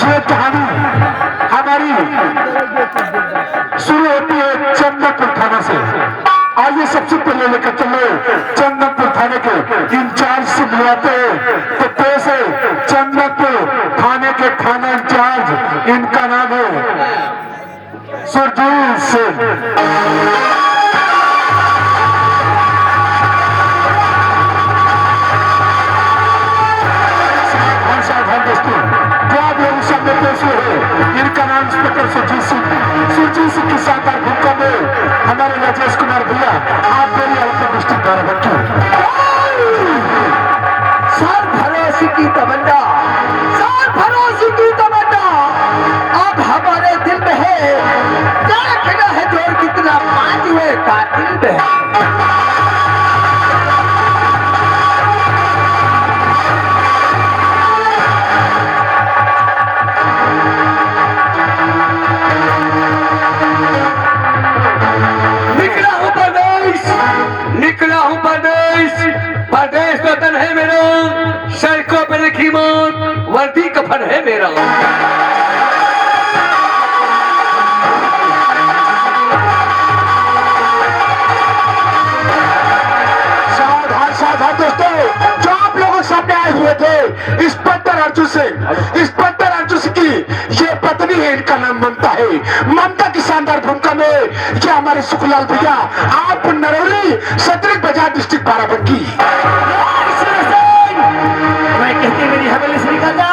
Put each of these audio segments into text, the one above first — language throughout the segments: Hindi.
ये कहानी हमारी शुरू होती है चंदनपुर थाना से। आइए सबसे पहले लेकर चलो चंदनपुर थाने के इंचार्ज से मिलाते हैं। तो पेश है चंदनपुर थाने के थाना इंचार्ज, इनका नाम है सुरजीत सिंह। इनका नाम इंस्पेक्टर सुरजीत सिंह। सुरजीत सिंह की शानदार भूमिका में हमारे राजेश कुमार भैया आप मेरी अलग डिस्ट्रिक्ट बाराबंकी। सर भरोसे की तमन्ना, सर भरोसे की तमन्ना अब हमारे दिल में है। देखना है जोर कितना पांच हुए कातिल में है। निकला हूँ परदेश वतन है मेरा, सड़कों पर लिखी मौत वर्दी कफन है मेरा। सावधान सावधान दोस्तों, जो आप लोगों के सामने आए हुए थे इंस्पेक्टर अर्जुन सिंह। इंस्पेक्टर अर्जुन सिंह की ये पत्नी है, इनका नाम ममता है। ममता की शानदार भूमिका में ये हमारे सुखलाल भैया आप नरौली सतरक बाजार डिस्ट्रिक्ट बाराबंकी। मैं कहती मेरी हवेली से निकल जा,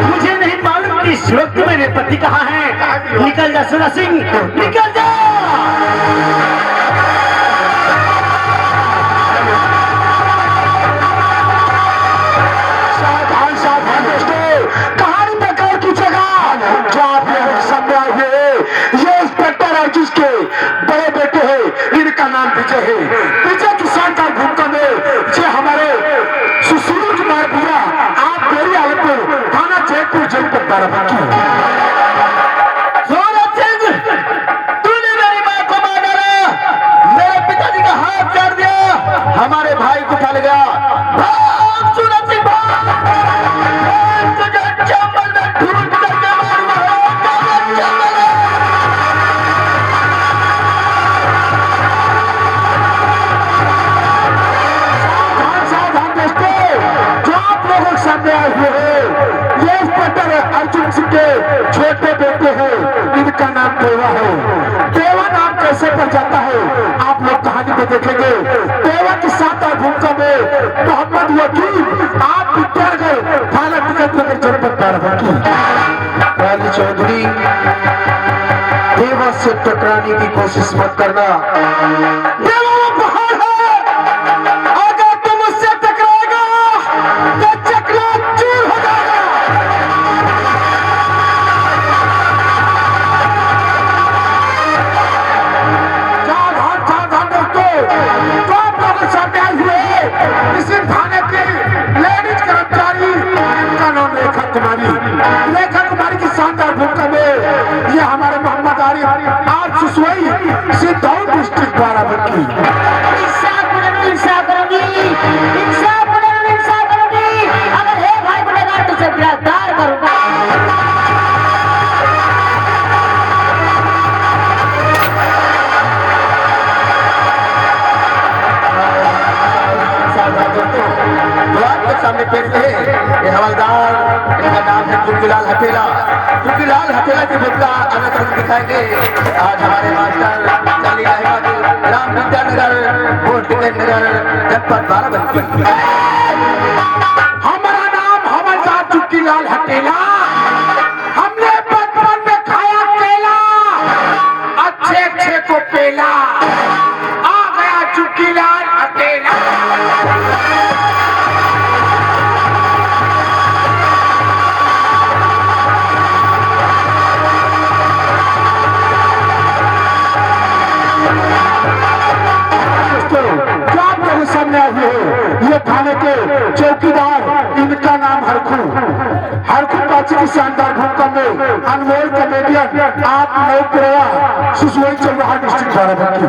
मुझे नहीं मालूम कि इस वक्त मेरे पति कहाँ है। निकल जा सुरा सिंह, निकल जा। कहानी बेकार की जगह जो आप लोग सामने आए हुए ये इंस्पेक्टर अर्जुन के बड़े बेटे हैं, इनका नाम विजय है। विजय की शानदार भूमिका में ये हमारे सुशील कुमार भैया आप मेरी आलमपुर थाना जयपुर जनपद बाराबंकी। तूने मेरी मां को मार डाला, मेरे पिताजी का हाथ काट दिया, हमारे भाई को उठा ले गया। भाग सूरज सिंह भाग, तुझे चंबल में ढूंढ करके मारूंगा। सावधान दोस्तों, जो आप लोगों के सामने आए हुए हैं ये इंस्पेक्टर अर्जुन सिंह के छोटे बेटे हैं, इनका नाम देवा है। देवा नाम कैसे पड़ जाता है आप लोग कहानी में देखेंगे। देवा की शानदार भूमिका में मोहम्मद वकील आप विद्यानगर थाना टिकट जनपद बाराबंकी। रानी चौधरी, देवा से टकराने की कोशिश मत करना। देवा वो पहाड़ है, अगर तुम उससे टकराएगा तो चकनाचूर हो जाएगा। सावधान दोस्तों, जो आप लोगों सामने आए हुए हैं इसी थाने की लेडीज कर्मचारी, इनका नाम रेखा कुमारी। रेखा कुमारी की शानदार भूमिका में ये हमारे मोहम्मद आरिफ आप सुसवई सिद्धौल डिस्ट्रिक्ट बाराबंकी। अगर हे भाई गुनेगार तुझे गिरफ्तार करूंगा। सामने पेश है ये हवलदार, इनका नाम है टुकीलाल हटेला। टुकीलाल हटेला की भूमिका अलग अलग दिखाएंगे आज हमारे मास्टर चाली अहमद, राम विद्यानगर और नगर जनपद बाराबंकी। हमारा नाम हवलदार टुकीलाल हटेला। हमने बचपन में खाया केला, अच्छे अच्छे को पेला, आ गया टुकीलाल हटेला। सामने आए हुए हैं ये थाने के चौकीदार, इनका नाम हरखू। हरखू पाची की शानदार भूमिका में अनमोल कॉमेडियन आप नौकरिया सुसवई चौराहा डिस्ट्रिक्ट बाराबंकी।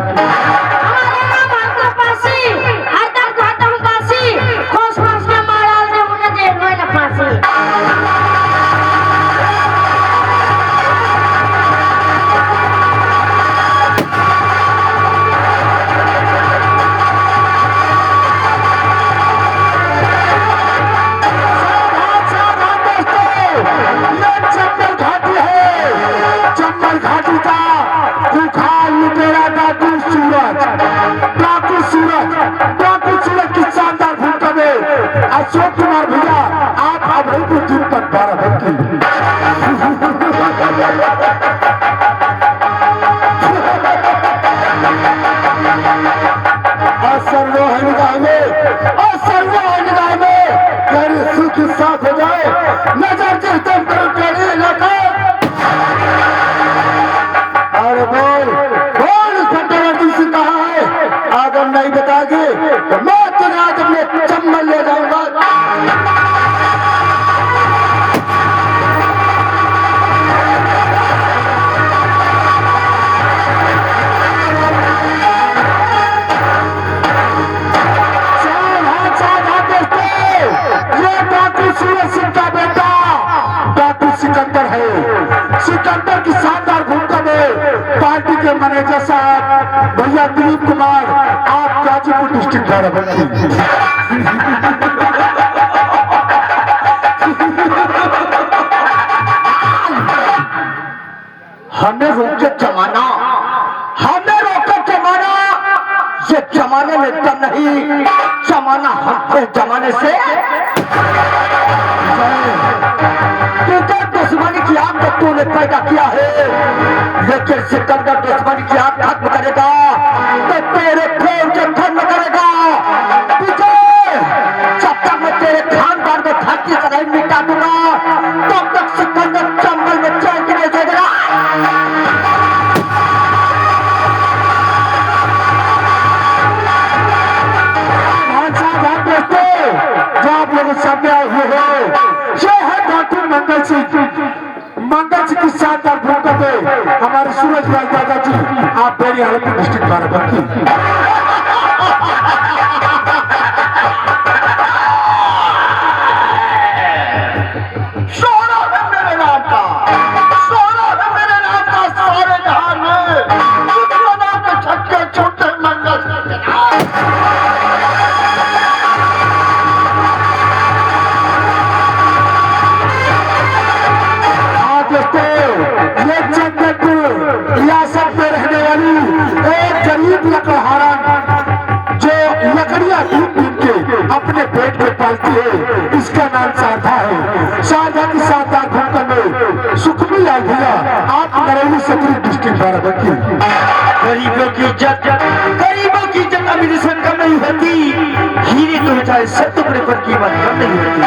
डिस्ट्रिक्ट बाराबंकी। सुख साथ हो जाए नजर कीर्तन करो तेरे इलाका। अरे बोल सत्यवर्ती से कहा है अगर नहीं बताओगे तो मैं तुम्हें आज अपने चम्बल ले जाऊंगा। सिकंदर की शानदार भूमिका में पार्टी के मैनेजर साहब भैया दिलीप कुमार, आप गाजीपुर डिस्ट्रिक्ट बाराबंकी। हमें रोके जमाना, हमें रोके जमाना, ये जमाने में दम नहीं, जमाना हमको जमाने से दुश्मनी की आग तो तूने पैदा किया है, लेकिन सिकंदर दुश्मनी की आग खत्म करेगा तो तेरे खून से खत्म करेगा। जब तक मैं तेरे खानदान को धरती से नहीं मिटा दूंगा तब तक सिकंदर चंबल में चैन के नहीं देगा। जो आप लोग सामने आए हुए हो ये है डॉक्टर मंगल सिंह की शानदार भूमिका में हमारे सूरज लाल दादाजी, आप मेरी हालत डिस्ट्रिक्ट बाराबंकी। रियासत में रहने वाली एक गरीब लकड़हारा जो लकड़ियां पीट के अपने पेट में पालती है, इसका नाम शारदा है। शारदा की शानदार भूमिका में सुखमी लाल भैया, आप नरौली सत्री डिस्ट्रिक्ट बाराबंकी। गरीबों की इज्जत अमीर कम नहीं होती, हीरे तो चाहे सब टुकड़े पर कीमत कम नहीं होती।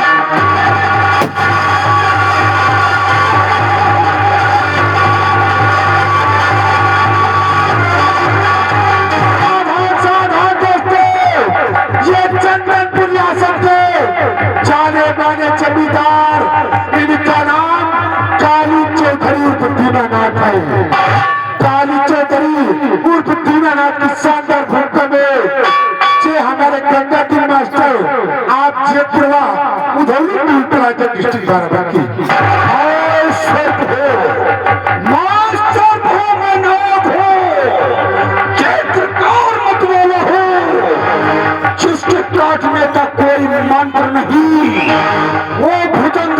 जमींदार, इनका नाम काली चौधरी उर्फ दीनानाथ है। काली चौधरी उर्फ दीनानाथ की शानदार भूमिका में जे हमारे गंगा दी मास्टर, आप जेपुरवा उधौली डिस्ट्रिक्ट बाराबंकी। जिसके काटने का कोई मंत्र नहीं, वो भुजंग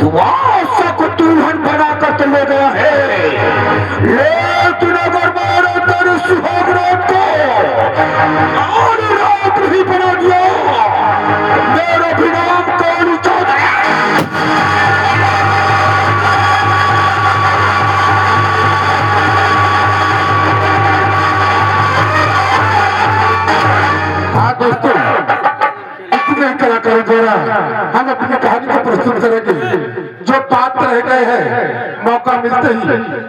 दुआ को दुल्हन बनाकर तो ले गया है, लेकिन अगर मारो तेरे सुहाग रात को और रात ही बना दिया, मेरा भी नाम काली चौधरी। हाँ दोस्तों, इतने कलाकारों द्वारा हम अपनी कहानी को प्रस्तुत करेंगे। जो पात्र रह गए हैं मौका मिलते ही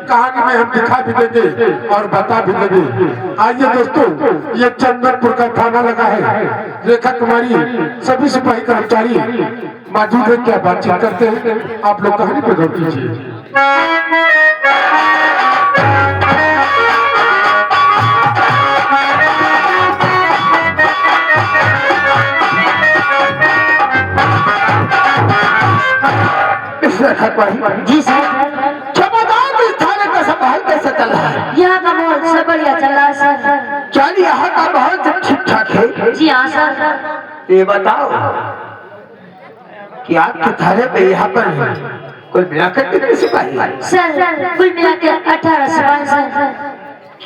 कहानी में हम दिखा भी देंगे और बता भी देंगे। आइए दोस्तों, ये चंदनपुर का थाना लगा है, रेखा कुमारी सभी सिपाही कर्मचारी मौजूद है, क्या बातचीत करते हैं, आप लोग कहानी पे गौर कीजिए। जी सर, चमदान इस थाने का संभाल कैसे चल रहा है? यहाँ का माहौल सब बढ़िया चल रहा है सर। चल यहाँ का माहौल सब ठीक ठाक है? जी हाँ सर। ये बताओ कि आपके थाने पे यहाँ पर कुल मिलाकर कितने सिपाही? सर कुल मिला के 18 सिपाही सर।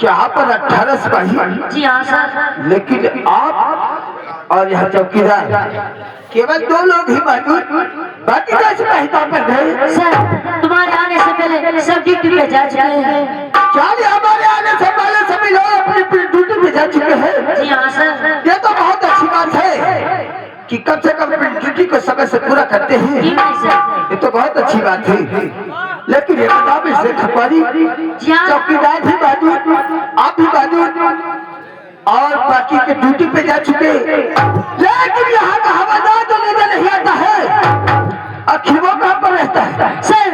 यहाँ पर 18 सिपाही? जी हाँ सर। लेकिन आप और यहाँ चौकीदार केवल 2 लोग ही मौजूद, बाकी का सिपाही कहाँ पर गए? सर तुम्हारे आने से पहले सब ड्यूटी पे जा चुके हैं। क्या ये हमारे आने से पहले सभी लोग अपनी अपनी ड्यूटी पे जा चुके हैं? जी हाँ सर। ये तो बहुत अच्छी बात है कि कम से कम अपनी ड्यूटी को समय से पूरा करते हैं। जी नहीं सर। ये तो बहुत अच्छी बात है। लेकिन ये बताओ इससे खपारी जी हाँ। चौकीदार भी मौजूद, आप भी मौजूद और बाकी के ड्यूटी पे जा चुके, लेकिन यहाँ का हवादार तो नजर नहीं आता है। आखिर वो कहाँ पर रहता है? सर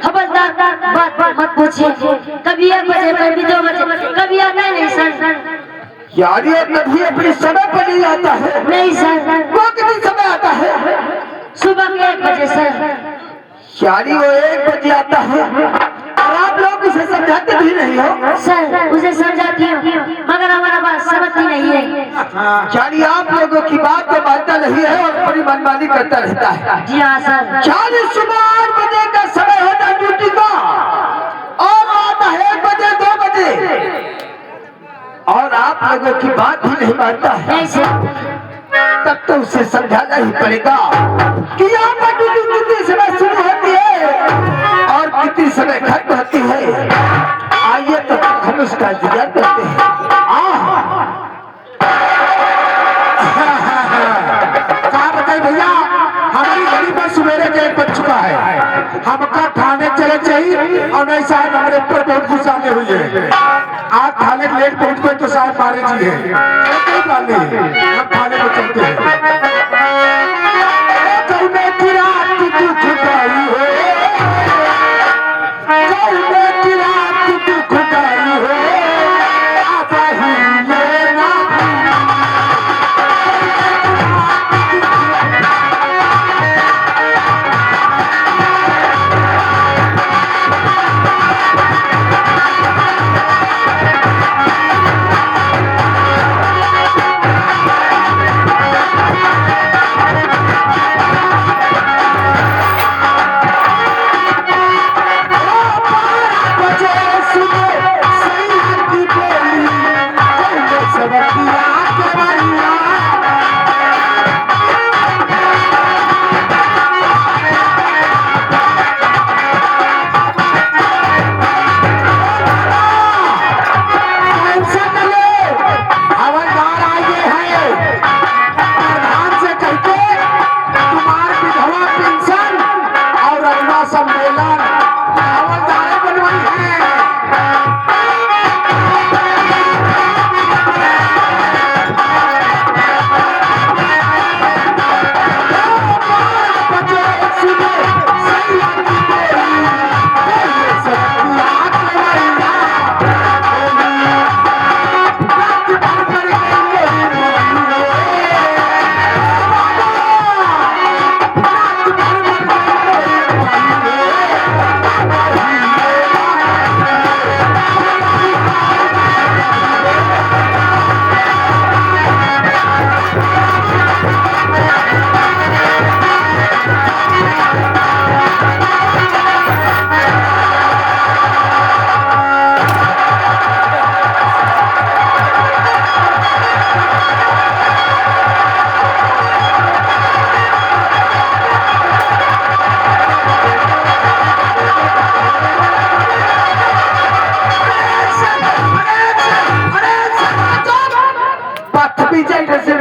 हवलदार बात मत पूछिए, कभी 1 बजे कभी 2 बजे कभी आता ही नहीं सर। यार ये कभी अपने समय पर नहीं आता है। नहीं सर। वो कितने समय आता है? सुबह के 1 बजे सर। यारी वो 1 बजे आता है और आप लोग उसे समझाते भी नहीं हो? सर उसे समझाती हूँ मगर हमारा बात समझती नहीं है। यानी आप लोगों की बात को मानता नहीं है और बड़ी मनमानी करता रहता है। जी हाँ सर। 40 सुबह 8 बजे का समय होता है ड्यूटी का और आता है 1 बजे 2 बजे और आप लोगों की बात ही नहीं मानता है। नहीं सर। तब तो उसे समझाना ही पड़ेगा कि यहाँ पर ड्यूटी कितने समय शुरू होती है और कितने समय खत्म होती है। आइए तो हम उसका इंतजार करते हैं। कहा बताइए भैया, हमारी घड़ी पर सवेरे के 1 बज चुका है। हमका थाने चले चाहिए और नहीं साहब हमारे ऊपर बहुत गुस्सा हुई है। आज थाने लेट पहुंच गए तो साहब मारे जी है। कोई बात नहीं, हम थाने को चलते हैं। कल में की रात दुख दाई हो, कल में की रात दुख दाई हो, आता ही लेना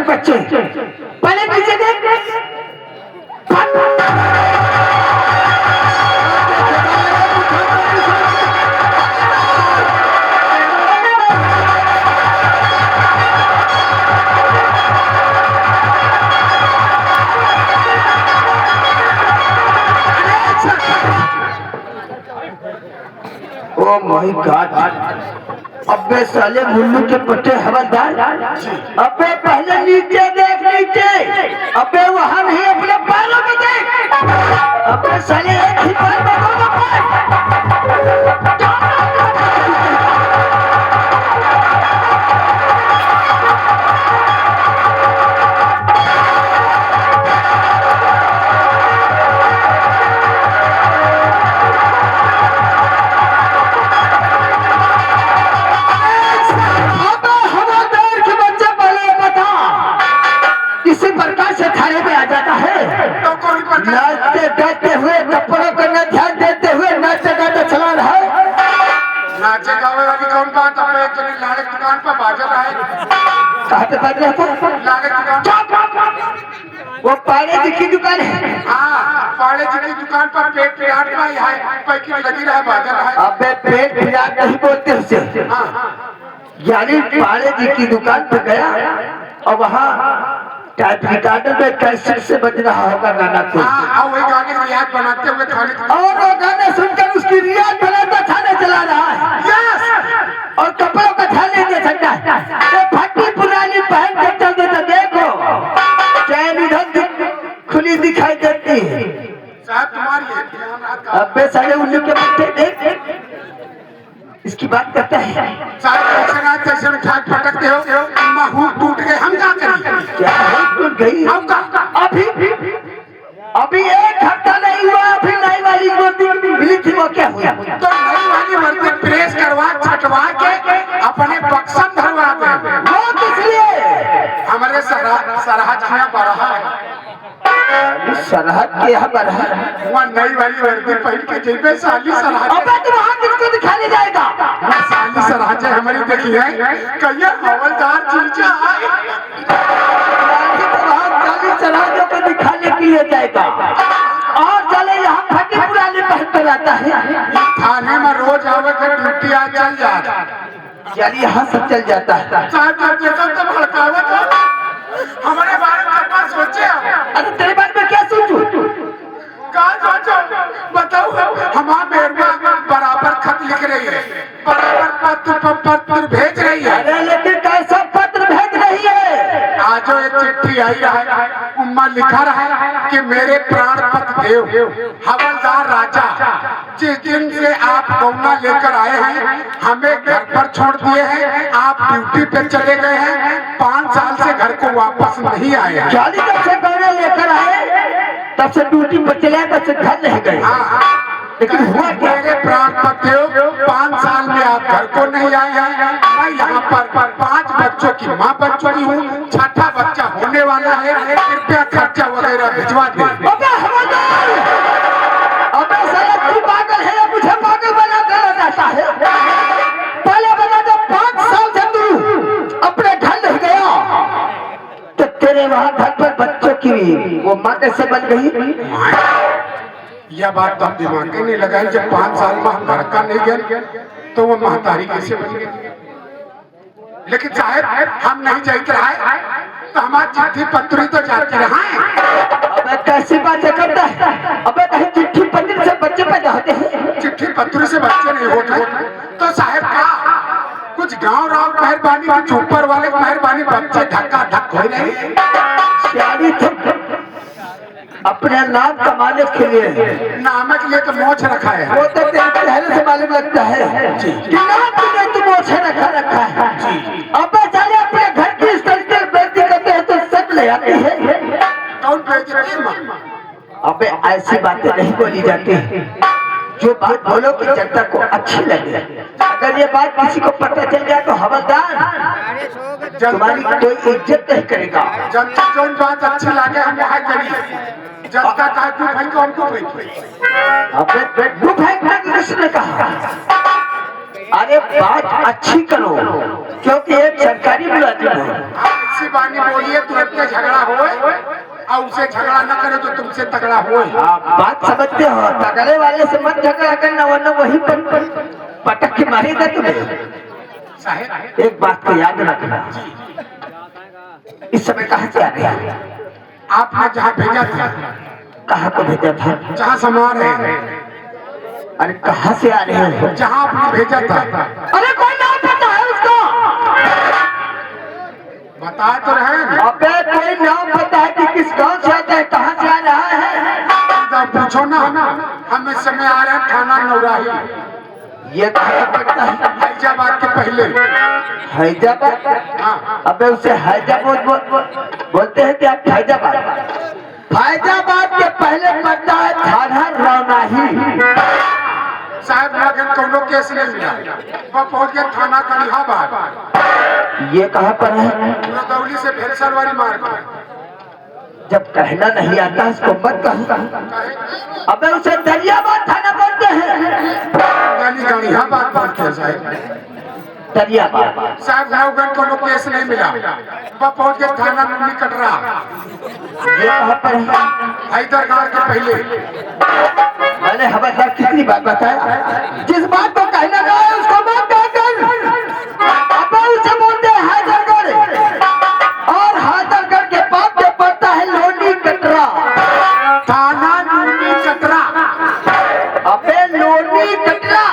बच्चे पहले पीछे देख। ओ माय गॉड, अबे साले मुल्लू के पट्टे हवलदार, अबे पहले नीचे देख, नीचे, अबे वहां नहीं अपने पैरों में देख, अबे साले एक ही पैर में दोनों पैर। कपड़ों पर न ध्यान देते हुए नाचे गाते चला रहा है। नाचे गावे वाली कौन बात अब एक जने लाड़े की दुकान पर बाजा रहा है। कहाँ पे बाज रहा था? लाड़े की दुकान। वो पाड़े जी की दुकान है। हाँ, पाड़े जी की दुकान पर पेट पिराट में है, पैकी लगी रहा है, बाजा रहा है। अबे पेट फिराक नहीं बोलते उसे। यानी पाड़े जी की दुकान पे गया और वहाँ टाइप रिकॉर्डर में कैसेट से बज रहा होगा गाना को। हाँ, वही गाने की याद बनाते हुए खाने और वो गाने सुनकर उसकी रियाज बनाता थाने चला रहा है। यस। और कपड़ों का ध्यान नहीं दे सकता है। तो फटी पुरानी पहन कर चलते तो देखो चैन इधर खुली दिखाई देती है। साहब तुम्हारी है ध्यान रात का। अबे साले उल्लू के बच्चे देख इसकी बात करता है। साहब कैसे रात कैसे में ठाक फटकते हो, महूक टूट गए, हम क्या करें? क्या टूट गई? हम का अभी एक हफ्ता नहीं हुआ, अभी नई वाली वर्दी मिली थी, वो क्या हुआ? तो नई वाली वर्दी प्रेस करवा छटवा के अपने बक्सम धरवा दे। वो किस लिए? हमारे सरहद में बरहा है। सरहद के यहाँ बरहा वहाँ नई वाली वर्दी पहन के जेबे साली सरहद। अबे तुम वहाँ किसको दिखाने जाएगा? साली सरहद हमारी देखी है, कहिए हवलदार चीजा सरहदों को दिखाने के लिए जाएगा। और चले यहाँ फटी पुरानी पहन कर आता है। थाने में रोज आवे के ड्यूटी आ चल जाता। चलिए यहाँ सब चल जाता है। साहब जब जैसा तो भड़कावत हमारे बारे में क्या सोचे? अरे तेरे बारे में क्या सोचूं? कहाँ सोचो बताओ। हमारा मेहरबा बराबर खत लिख रही है, बराबर पत्र भेज रही है। अरे लेकिन कैसा पत्र भेज रही है? आज एक चिट्ठी आई है, उम्मा लिखा रहा है कि मेरे प्राण पत देव हवलदार राजा, जिस दिन से आप गौना लेकर आए हैं हमें घर पर छोड़ दिए हैं, आप ड्यूटी पे चले गए हैं, 5 साल से घर को वापस नहीं आए हैं। जानी जब से गौना लेकर आए तब से ड्यूटी पर चले, तब से घर नहीं गए। लेकिन हुआ क्या? मेरे प्राण पत देव 5 साल में आप घर को नहीं आए हैं, मैं यहाँ पर 5 बच्चों की माँ बन चुकी हूँ, 6ठा बच्चा होने वाला है, कृपया खर्चा वगैरह भिजवा दे। अबे हवलदार! अबे साला तू पागल है या मुझे पागल बना कर रहता है? पहले बता जब 5 साल से तू अपने घर नहीं गया तो तेरे वहाँ घर पर बच्चों की वो माँ कैसे बन गई? यह बात तो हम दिमाग में नहीं लगाई, जब 5 साल में हम घर का नहीं गए तो वो महतारी कैसे बन गई? लेकिन साहब हम नहीं जाते रहे तो हमारी चिट्ठी पत्री तो जाती रहा। अबे कैसी बात करता है? अबे कहीं चिट्ठी पत्री से बच्चे पैदा होते हैं? चिट्ठी पत्री से बच्चे नहीं होते तो साहब का कुछ गांव राव मेहरबानी की ऊपर वाले मेहरबानी बच्चे धक्का धक हो नहीं। शादी तो अपने नाम कमाने के लिए, नाम के लिए तो मोछ रखा है। वो तो तेरे पहले से मालूम लगता है कि नाम के लिए तू मोछ रखा है। अबे साले अपने घर की इस तरीके बेइज्जती करते हैं तो सब ले आते हैं। कौन बेइज्जती? अबे ऐसी बातें नहीं बोली जाती जो बात बोलो कि जनता को अच्छी लगे। अगर ये बात किसी को पता चल जाए तो हवलदार तुम्हारी कोई इज्जत नहीं करेगा। जनता जो बात अच्छी लगे हम वहाँ करिए, जनता का तू भाई को हमको अबे तू फेंकना किसने कहा? अरे बात अच्छी करो क्योंकि एक सरकारी मुलाजिम है। ऐसी बानी बोलिए तुरंत झगड़ा हो और उसे झगड़ा न करे तो तुमसे तगड़ा हो। बात समझते हो? तगड़े वाले से मत झगड़ा करना वरना वही पर पटक के मारेगा तुम्हें। साहब एक बात को याद रखना, इस समय कहाँ से आ गया? आपने जहाँ भेजा था, कहाँ को भेजा था? जहाँ सामान है, अरे कहाँ से आ रहे हो? जहाँ आपने भेजा था। अरे कोई नाम पता है उसका? बता तो रहे हैं। अबे कोई नाम पता है कि किस गांव से आता है, कहाँ से आ रहा है? तो पूछो ना, हम इस समय आ रहे हैं थाना नौराही। ये कहाँ पड़ता है? हैदराबाद के पहले। हैदराबाद? हाँ। अबे उसे हैदराबाद बोलते हैं कि आप हैदराबाद? हैदराबाद के पहले पड़ता है थाना रौनाही। साहब मगर कोनो केस नहीं मिला, वो पहुंच गया थाना कलिहाबाद। ये कहाँ पर है? रदौली से भेलसर वाली मार्ग। जब कहना नहीं आता उसको मत कहूँगा। अबे उसे दरियाबाद थाना बोलते हैं। गाली गाली हाँ बात बोलते हैं साहब। दरियाबाद साहब नवगढ़ को केस नहीं मिला, वह पहुंच गए थाना मुन्नी कटरा, ये कहाँ पर है? हैदरगार के पहले। मैंने हवलदार कितनी बात बताया, जिस बात को कहना का है उसको मत कहकर। अब उसे बोलते हैं हैदरगढ़, और हैदरगढ़ के पास में पड़ता है लोनी कटरा, थाना मुन्नी कटरा। अबे लोनी कटरा,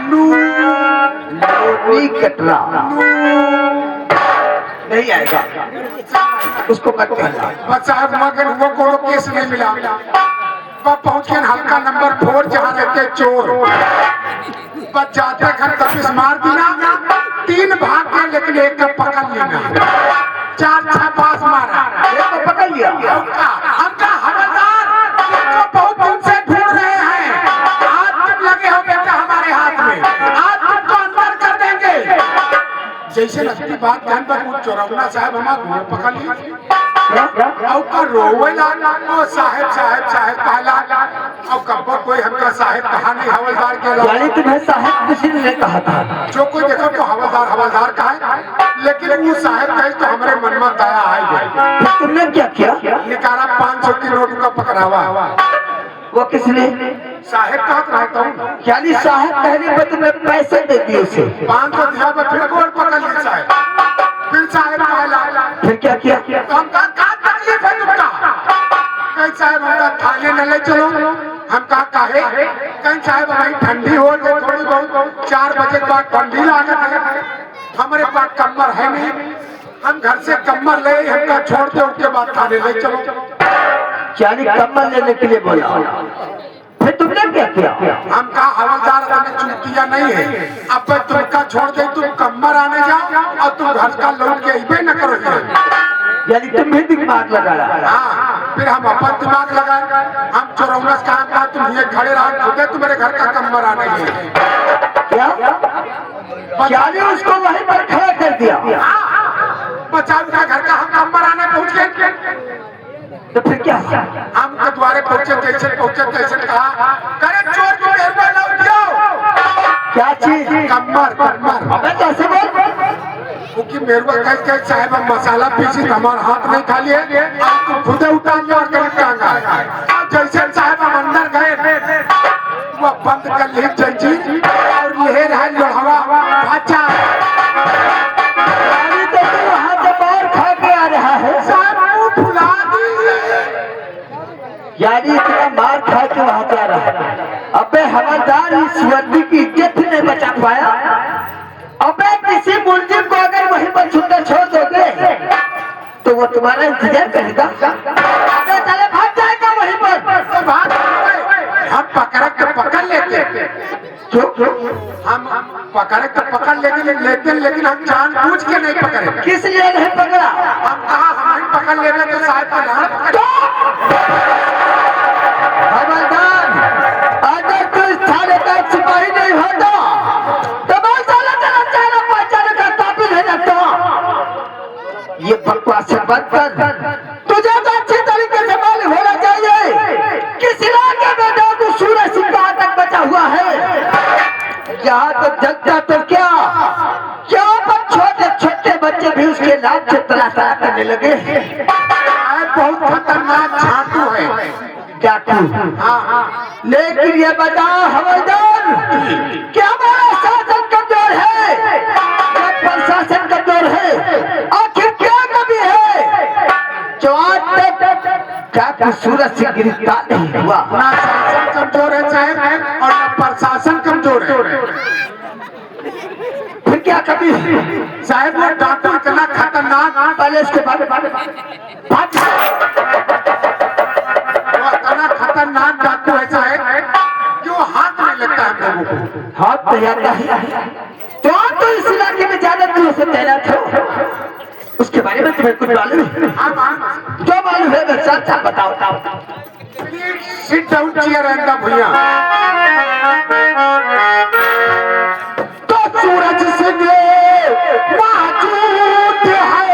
लोनी कटरा नहीं आएगा, उसको मत कहना। बस साहब मगर वो कोनो केस नहीं मिला, वह पहुंच गए हल्का नंबर 4 जहाँ रहते चोर। बस जाते घर तपिस मार दिया, 3 भाग गए लेकिन एक का पकड़ लेना, 4 पास मारा, एक को पकड़ लिया। हमका हवलदार हमको बहुत दिन से ढूंढ रहे हैं, आज तुम लगे हो बेटा हमारे हाथ में, आज तुमको अंदर कर देंगे। जैसे लगती बात ध्यान पर वो चौरवना साहब हमारा घोड़ पकड़ ली और का रोवे लाला ओ साहब साहब साहब कहला और कब्बो कोई हमका साहब कहा नहीं, हवलदार के अलावा यानी तुम्हें साहब किसी ने कहा था, जो कोई देखो तो हवलदार हवलदार कहा है, लेकिन वो साहब कहे तो हमारे मन में दया आ गई। फिर तुमने क्या किया? निकाला 500 की नोट का पकड़ावा। वो किसने? साहब कहत रहता हूँ, यानी साहब कहने पर तुमने पैसे दे दिए उसे? 500 दिया पर फिर गोड़ पकड़ लिया साहब, फिर साहब कहला फिर क्या किया? तो हम कहा क्या तकलीफ है तुमका? कहीं साहब हमका थाने न ले चलो, हम कहा काहे? कहीं साहब हमारी ठंडी हो गई थोड़ी बहुत, 4 बजे के बाद ठंडी लागत है, हमारे पास कम्बर है नहीं, हम घर से कम्बर ले हमका छोड़ दे, उसके बाद थाने ले चलो। यानी कम्बल लेने के लिए बोला। फिर तुमने क्या किया? हम कहा हवलदार हमें चुनकिया नहीं है, अब मैं तुमका छोड़ दे, तुम कम्बर आने जाओ और तुम घर का लौट के ही न करोगे। यानी तुम भी दिमाग लगाया? हाँ, फिर हम अपन दिमाग लगाए, हम चौरौना काम कहा तुम ये खड़े रहो, खुदे तुम्हारे घर का कम्बर आने के। क्या? यानी उसको वहीं पर खड़ा कर दिया? बचाओ का घर का हम कम्बर आने पहुंच गए। तो फिर क्या? हम के द्वारे पहुंचे कैसे कहा करे चोर को मेहरबान लाओ दियो। क्या चीज? कम्बर कम्बर। अबे कैसे बोल? क्योंकि मेहरबान कह साहब हम मसाला पीसी हमारा हाथ नहीं खा लिए, आप तो खुदे उतार लो और करीब टांगा। जैसे साहब हम अंदर गए, वो बंद कर ली जंजीर और लहर है लोहवा भाचा। तो तू वहाँ से बाहर खा के आ रहा है? साहब मुंह फुला दी। यानी इतना मार खा के वहाँ जा रहा है। अबे हवलदार इस वर्दी की इज्जत नहीं बचा पाया। अबे किसी मुलजिम को अगर वहीं पर छुट्टा छोड़ दोगे तो वो तुम्हारा इंतजार करेगा। अबे चले भाग जाएगा वहीं पर। तो भाग हम पकड़ लेते, क्यों? हम पकड़े तो पकड़ लेकिन हम जानबूझ के नहीं पकड़े। किस लिए नहीं पकड़ा? हम कहा हम पकड़ लेंगे तो साहब का नाम पकड़। हवलदार, अगर तू इस थाने का सिपाही नहीं होता तो मैं साला तेरा चेहरा पहचाने का काबिल है लगता। ये बकवास बंद कर। तुझे तो अच्छी तरीके से मालूम होना चाहिए किस इलाके में दादू सूरज सिंह का आतंक बचा हुआ है। यहाँ तो जनता तो क्या पर छोटे छोटे बच्चे भी उसके नाम से तलाशा करने लगे। बहुत खतरनाक झाटू है डाकू। हाँ, लेकिन ये बताओ हवलदार, क्या हमारा शासन कमजोर है या प्रशासन कमजोर है? आखिर क्या कमी है जो आज तक डाकू सूरज सिंह गिरफ्तार नहीं हुआ? ना शासन कमजोर है साहब और ना प्रशासन कमजोर है। फिर क्या कमी है? साहब वो डाकू इतना खतरनाक, पहले इसके बारे में वो इतना खतरनाक डाकू है साहब कि वो हाथ नहीं लगता हम लोगों को। हाथ तैयार है तो आप तो इस इलाके में ज्यादा दूर से तैनात हो, उसके बारे में तुम्हें कुछ मालूम है? जो मालूम है मैं साथ साथ बताओ। सिट डाउन चेयर एंड भैया। तो सूरज सिंह मौजूद है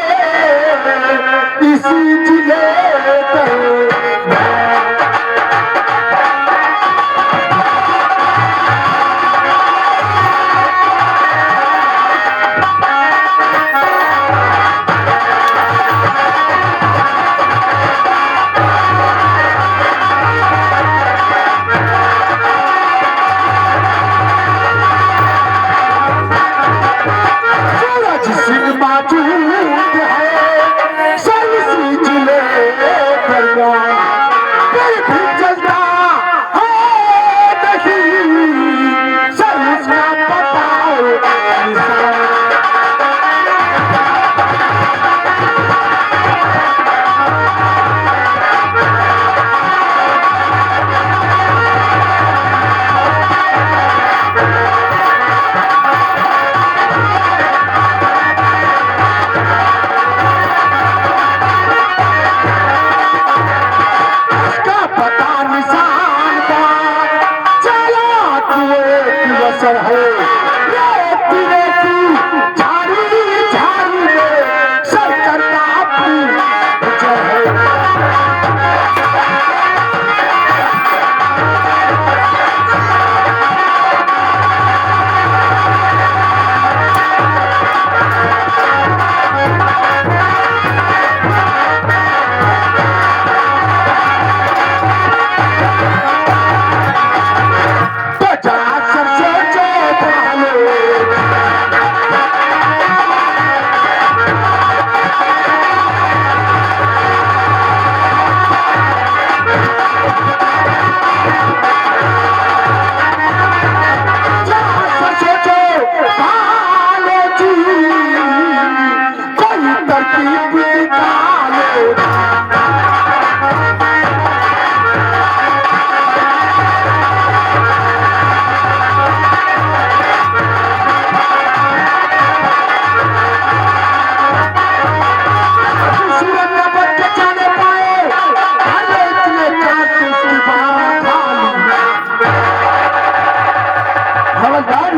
हवलदार,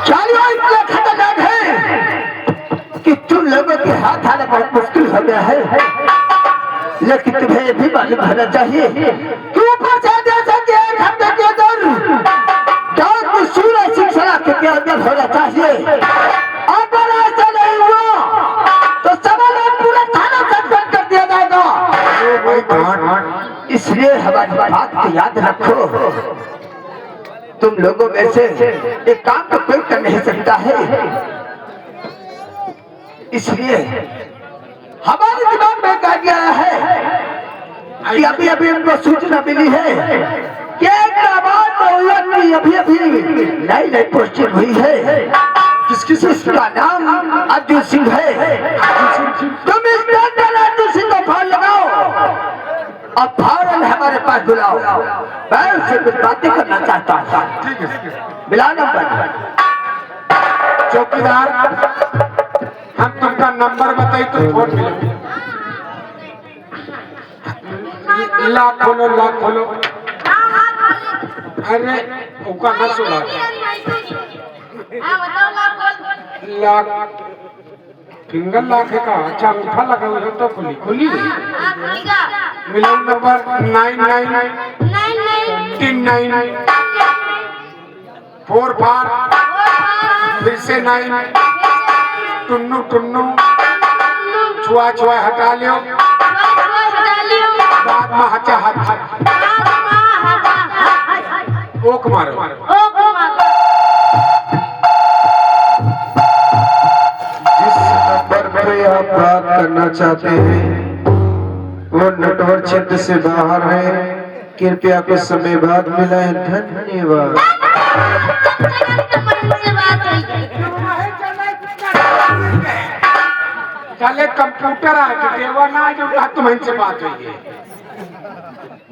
जानियो इतना खतरनाक है कि तुम लोगों के हाथ आना बहुत मुश्किल हो गया है। लेकिन तुम्हें ये भी मालूम होना चाहिए कि ऊपर से जैसे कि 1 हफ्ते के अंदर गांव में सूरज शिक्षा के अंदर होना चाहिए। अगर ऐसा नहीं हुआ तो सवाल पूरा थाना सस्पेंड कर दिया जाएगा। इसलिए हमारी बात को याद रखो। तुम लोगों में से एक काम तो कोई कर नहीं सकता है, इसलिए हमारे दिमाग में कहा गया है कि अभी अभी उनको सूचना मिली है कि एक नाबाद औरत की अभी अभी नई नई पोस्टिंग हुई है। इसका नाम अर्जुन सिंह है। तुम इस अर्जुन सिंह को फोन लगाओ और फौरन हमारे पास बुलाओ। मैं उससे कुछ बातें करना चाहता हूँ। मिला नंबर। चौकीदार, हम तुमका नंबर बताई तो फोन मिलेगा। लाख खोलो। अरे उका ना सुना लाख फिंगर लाख है का। अच्छा अंगूठा लगा हुआ तो खुली मिला नंबर 993944 फिर से 9 टुन्नू छुआ हटा लियो बाद में हचा ओक मारो। जिस नंबर पे आप बात करना चाहते हैं वो नटवर क्षेत्र से बाहर है। कृपया कुछ समय बाद मिलाएं। धन्यवाद। चले कंप्यूटर आ देवा ना जो तुम्हें से बात हुई है।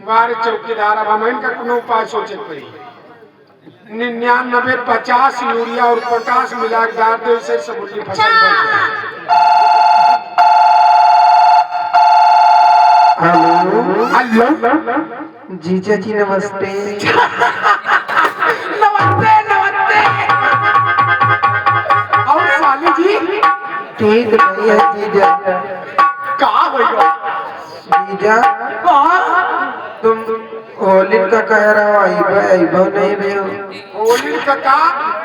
बारे चौकीदार, अब हम इनका कोनो उपाय सोचे पड़ी। 99-50 यूरिया और पोटास मिला के डाल दे से सबूती फसल बन जाए। हेलो जीजा जी नमस्ते। नमस्ते। और साली जी ठीक नहीं है जीजा। कहाँ हो जीजा तुम होली का कह रहा हो आईबा नहीं रहे हो।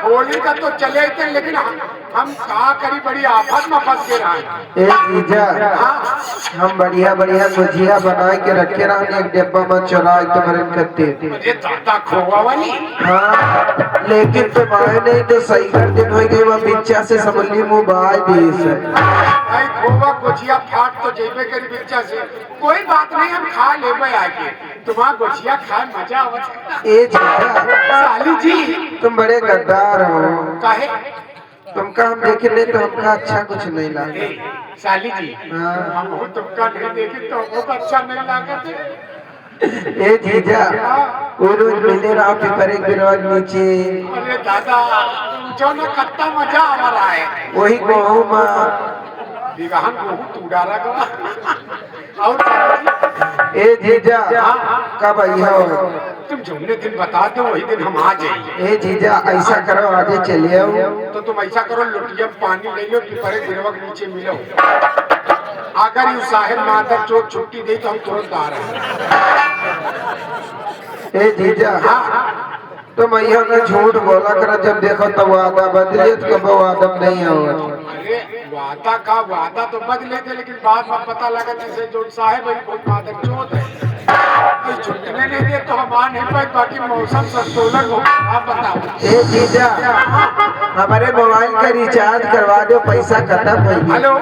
होली का तो चले थे, लेकिन हम कहा करी बड़ी आफत में फंस के रहे। ए जीजा हम बढ़िया गुजिया बना के रखे रहा एक डिब्बा में चला तुम्हारे करते दादा खोवा वाली। हाँ लेकिन तुम आए नहीं तो सही कर दिन हो गए। वह बिच्चा से समझली मोबाइल देश है। भाई खोवा गुजिया फाट तो जेबे करी बिच्चा से। कोई बात नहीं, हम खा लेबे आके। तुम्हारा गुजिया खाए मजा आवत। ए जीजा साली जी तुम बड़े गद्दार हो। काहे? तुमका हम देखे नहीं तो हमका अच्छा कुछ नहीं लगा। साली जी हाँ। हम तुमका नहीं देखे तो हमको अच्छा नहीं लगा। ए जीजा वो रोज मिले रहा पेपर एक बिरवाज नीचे। अरे दादा जो ना कत्ता मजा आ रहा है। वही कहूँ माँ बिगहन बहुत उड़ारा गवा। और ए जीजा कब आई हो? तुम जौने दिन बता दो वही दिन हम आ जाएंगे। ए जीजा ऐसा करो आजे चले आओ। तो तुम ऐसा करो, लुटिया पानी ले लो, पिपरे गिरवा के नीचे मिलो। अगर यू साहिब माधव चोट छुट्टी दे तो हम तुरंत आ रहे हैं। ए जीजा तुम यहाँ का झूठ बोला कर। जब देखो तो वादा बदले तो कब वादा नहीं हुआ। अरे वादा का वादा तो बदले थे, लेकिन बाद में पता लगा जैसे जो साहिब है कोई माधव चोट है तो छुट्टने नहीं दे तो हम आ नहीं पाए। बाकी मौसम संतुलन हो। आप बताओ। ए जीजा हमारे मोबाइल का रिचार्ज करवा दो, पैसा खत्म हो गया। हेलो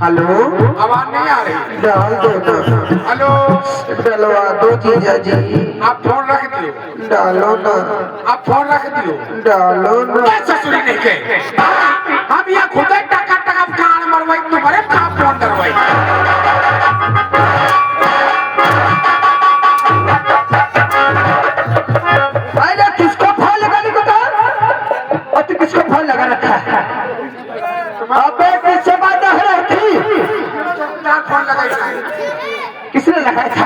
हेलो आवाज नहीं आ रही। डाल दो ना। हेलो डलवा दो जीजा जी। आप फोन रख दियो। डालो ना। आप फोन रख दियो। डालो ना। ससुरी नहीं के हम यहाँ खुद टका कान मरवाई तुम्हारे कहाँ फोन करवाई। अरे किसको फोन लगाने को कहा? और तू किसको फोन लगा रखा है? अबे किससे बात हो रही थी? फोन लगाई किसने लगाया था?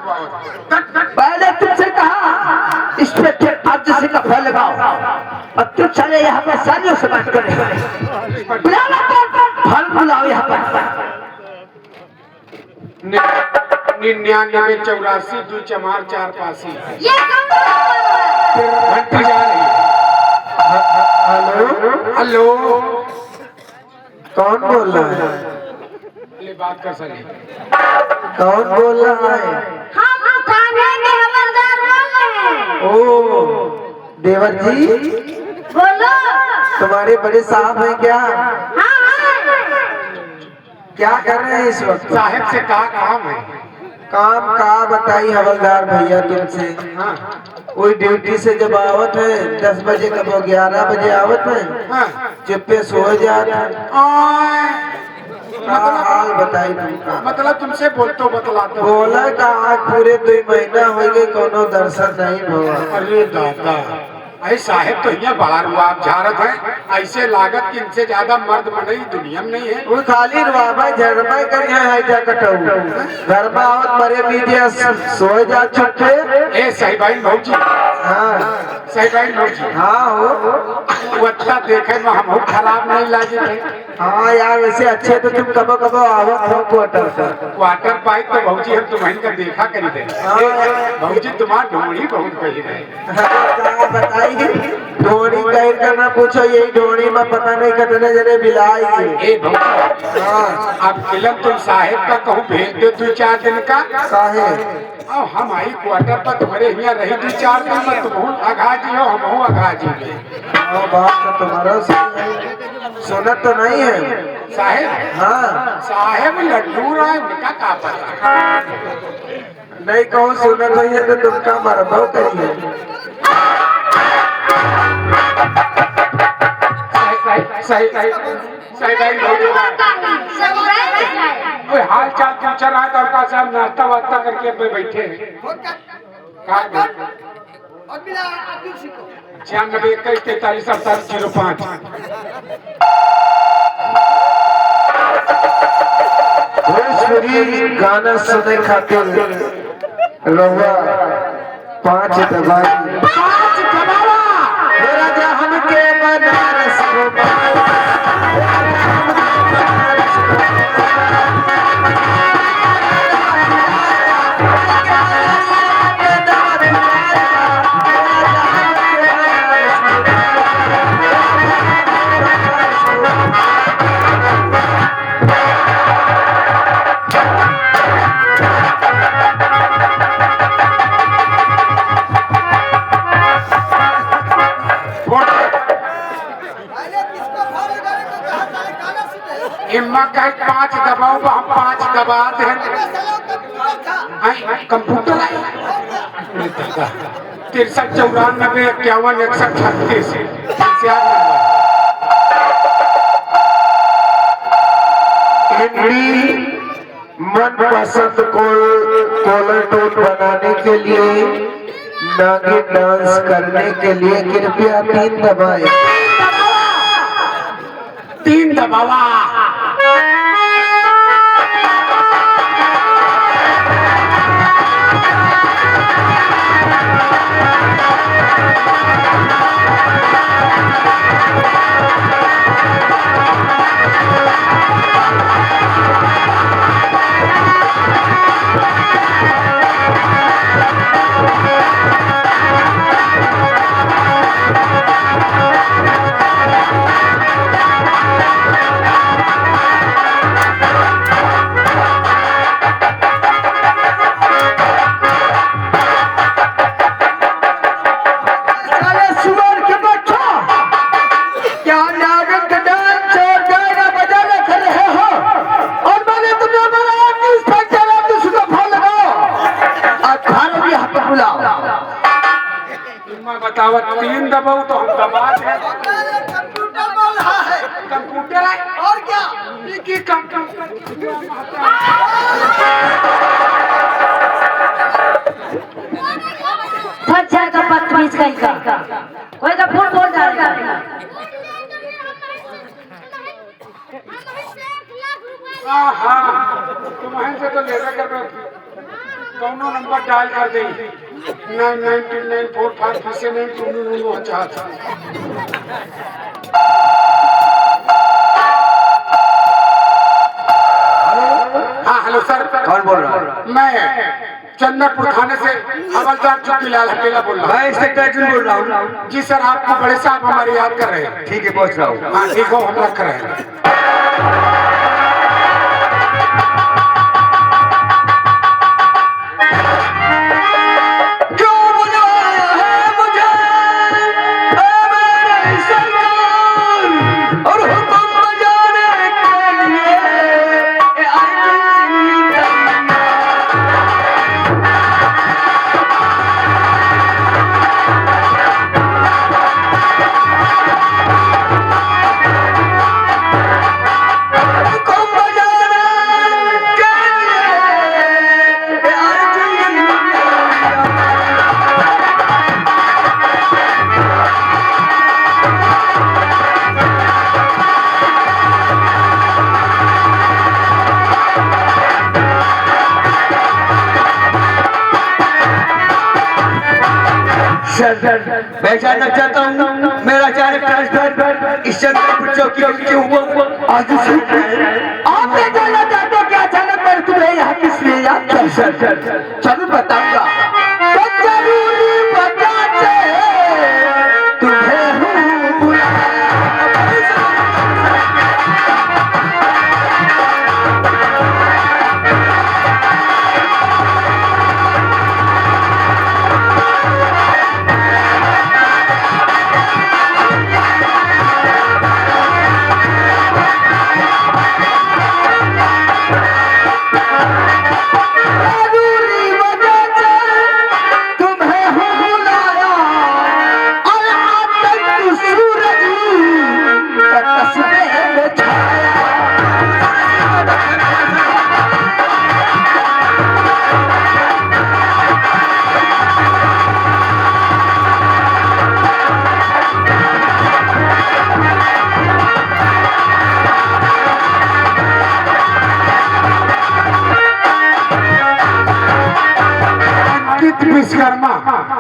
मैंने तुमसे कहा इस पे फिर आप जैसे का फल लगाओ और तुम चले यहाँ पर सालियों से बात करें बुलाओ फल बुलाओ यहाँ पर 99 84 2 चमार 4 पासी ये कौन है? घंटी जा रही है। हेलो हेलो कौन बोल रहा है ये बात कर सके कौन बोल रहा है हम थाने के हवलदार बोल रहे हैं। ओ देवर जी बोलो। तुम्हारे बड़े साहब हैं क्या हाँ क्या कर रहे हैं इस वक्त साहब से कहा काम है। काम का बताई हवलदार भैया तुमसे हाँ कोई ड्यूटी से जब आवत है 10 बजे कब 11 बजे आवत है हाँ चुप्पे सो जाता है क्या हाल बताई तुमका मतलब तुमसे बोलतो बतलाते हो। बोला का आज पूरे 2 महीना हो गए कोनो दर्शन नहीं हुआ अरे दादा अरे साहेब तो यहाँ बड़ा रुआ आप झारत है ऐसे लागत कि इनसे ज्यादा मर्द मनई दुनिया में नहीं है। वो खाली रुआबा झड़बा कर है जा कटऊ घर में आवत मरे मीडिया सो जा चुप्पे ए सही भाई भौजी हाँ सही भाई भौजी हाँ हो वो अच्छा देखे में हम खराब नहीं लागे थे। हाँ यार वैसे अच्छे तो तुम कबो कबो आवत हो क्वार्टर पर क्वार्टर पाइप तो भौजी हम तुम्हारी का देखा करी थे। भौजी तुम्हारा ढोड़ी बहुत कही रहे। क्या बताइए ढोड़ी कहीं का ना पूछो यही ढोड़ी में पता नहीं कितने जने बिलाई ए भौजी हाँ अब फिल्म तुम साहेब का कहूँ भेज दो 2-4 दिन का काहे और हम आई क्वार्टर पर तुम्हारे यहाँ रही 2-4 दिन में तुम अघा जी हो हम अघा जी में। बात तो तुम्हारा सही है सुनत तो नहीं है साहेब हाँ साहेब लड्डू राय उनका का पता नहीं कहूँ सुनत नहीं है तो तुमका मरबो करिए सही भाई भौजी कोई हाल चाल पूछा रहा तो आपका साहब नाश्ता वास्ता करके पे बैठे हैं। 96 21 43 48 05 भोजपुरी गाना सुने खातिर रहुआ 5 दबाई मेरा जहान के बनारस इम्मा का 5 दबाओ हम 5 दबा दे कंप्यूटर 63 94 51 61 36 हिंदी मनपसंद कॉलर टोन बनाने के लिए नागिन डांस करने के लिए कृपया 3 दबाएं 3 दबावा बताओ 3 दबाओ तो हम दबा दें। कंप्यूटर बोल रहा है कंप्यूटर है और क्या की कंप्यूटर फट जाएगा बदतमीज कहीं का कोई का फोन बोल डालेगा हाँ तुम्हारे से तो लेकर कर कौनो नंबर डायल कर दे 992945 फिर से 92 हाँ हेलो सर कौन बोल रहा है? मैं चंदनपुर थाने से हवलदार चुक्कीलाल हटेला बोल रहा मैं इंस्पेक्टर अर्जुन बोल रहा हूँ। हूँ जी सर आपको बड़े साहब हमारी याद कर रहे हैं ठीक है पहुँच रहा हूँ। हाँ ठीक हो हम रख रहे हैं पहचानना चाहता हूँ मेरा अचानक ट्रांसफर इस चंद्रपुर चौकी क्यों हुआ? आज आपने जाना चाहते हो कि अचानक मैं तुम्हें यहाँ किस लिए याद कर चलो बताऊंगा तो जरूरी वजह से तुम्हें हूँ बुलाया।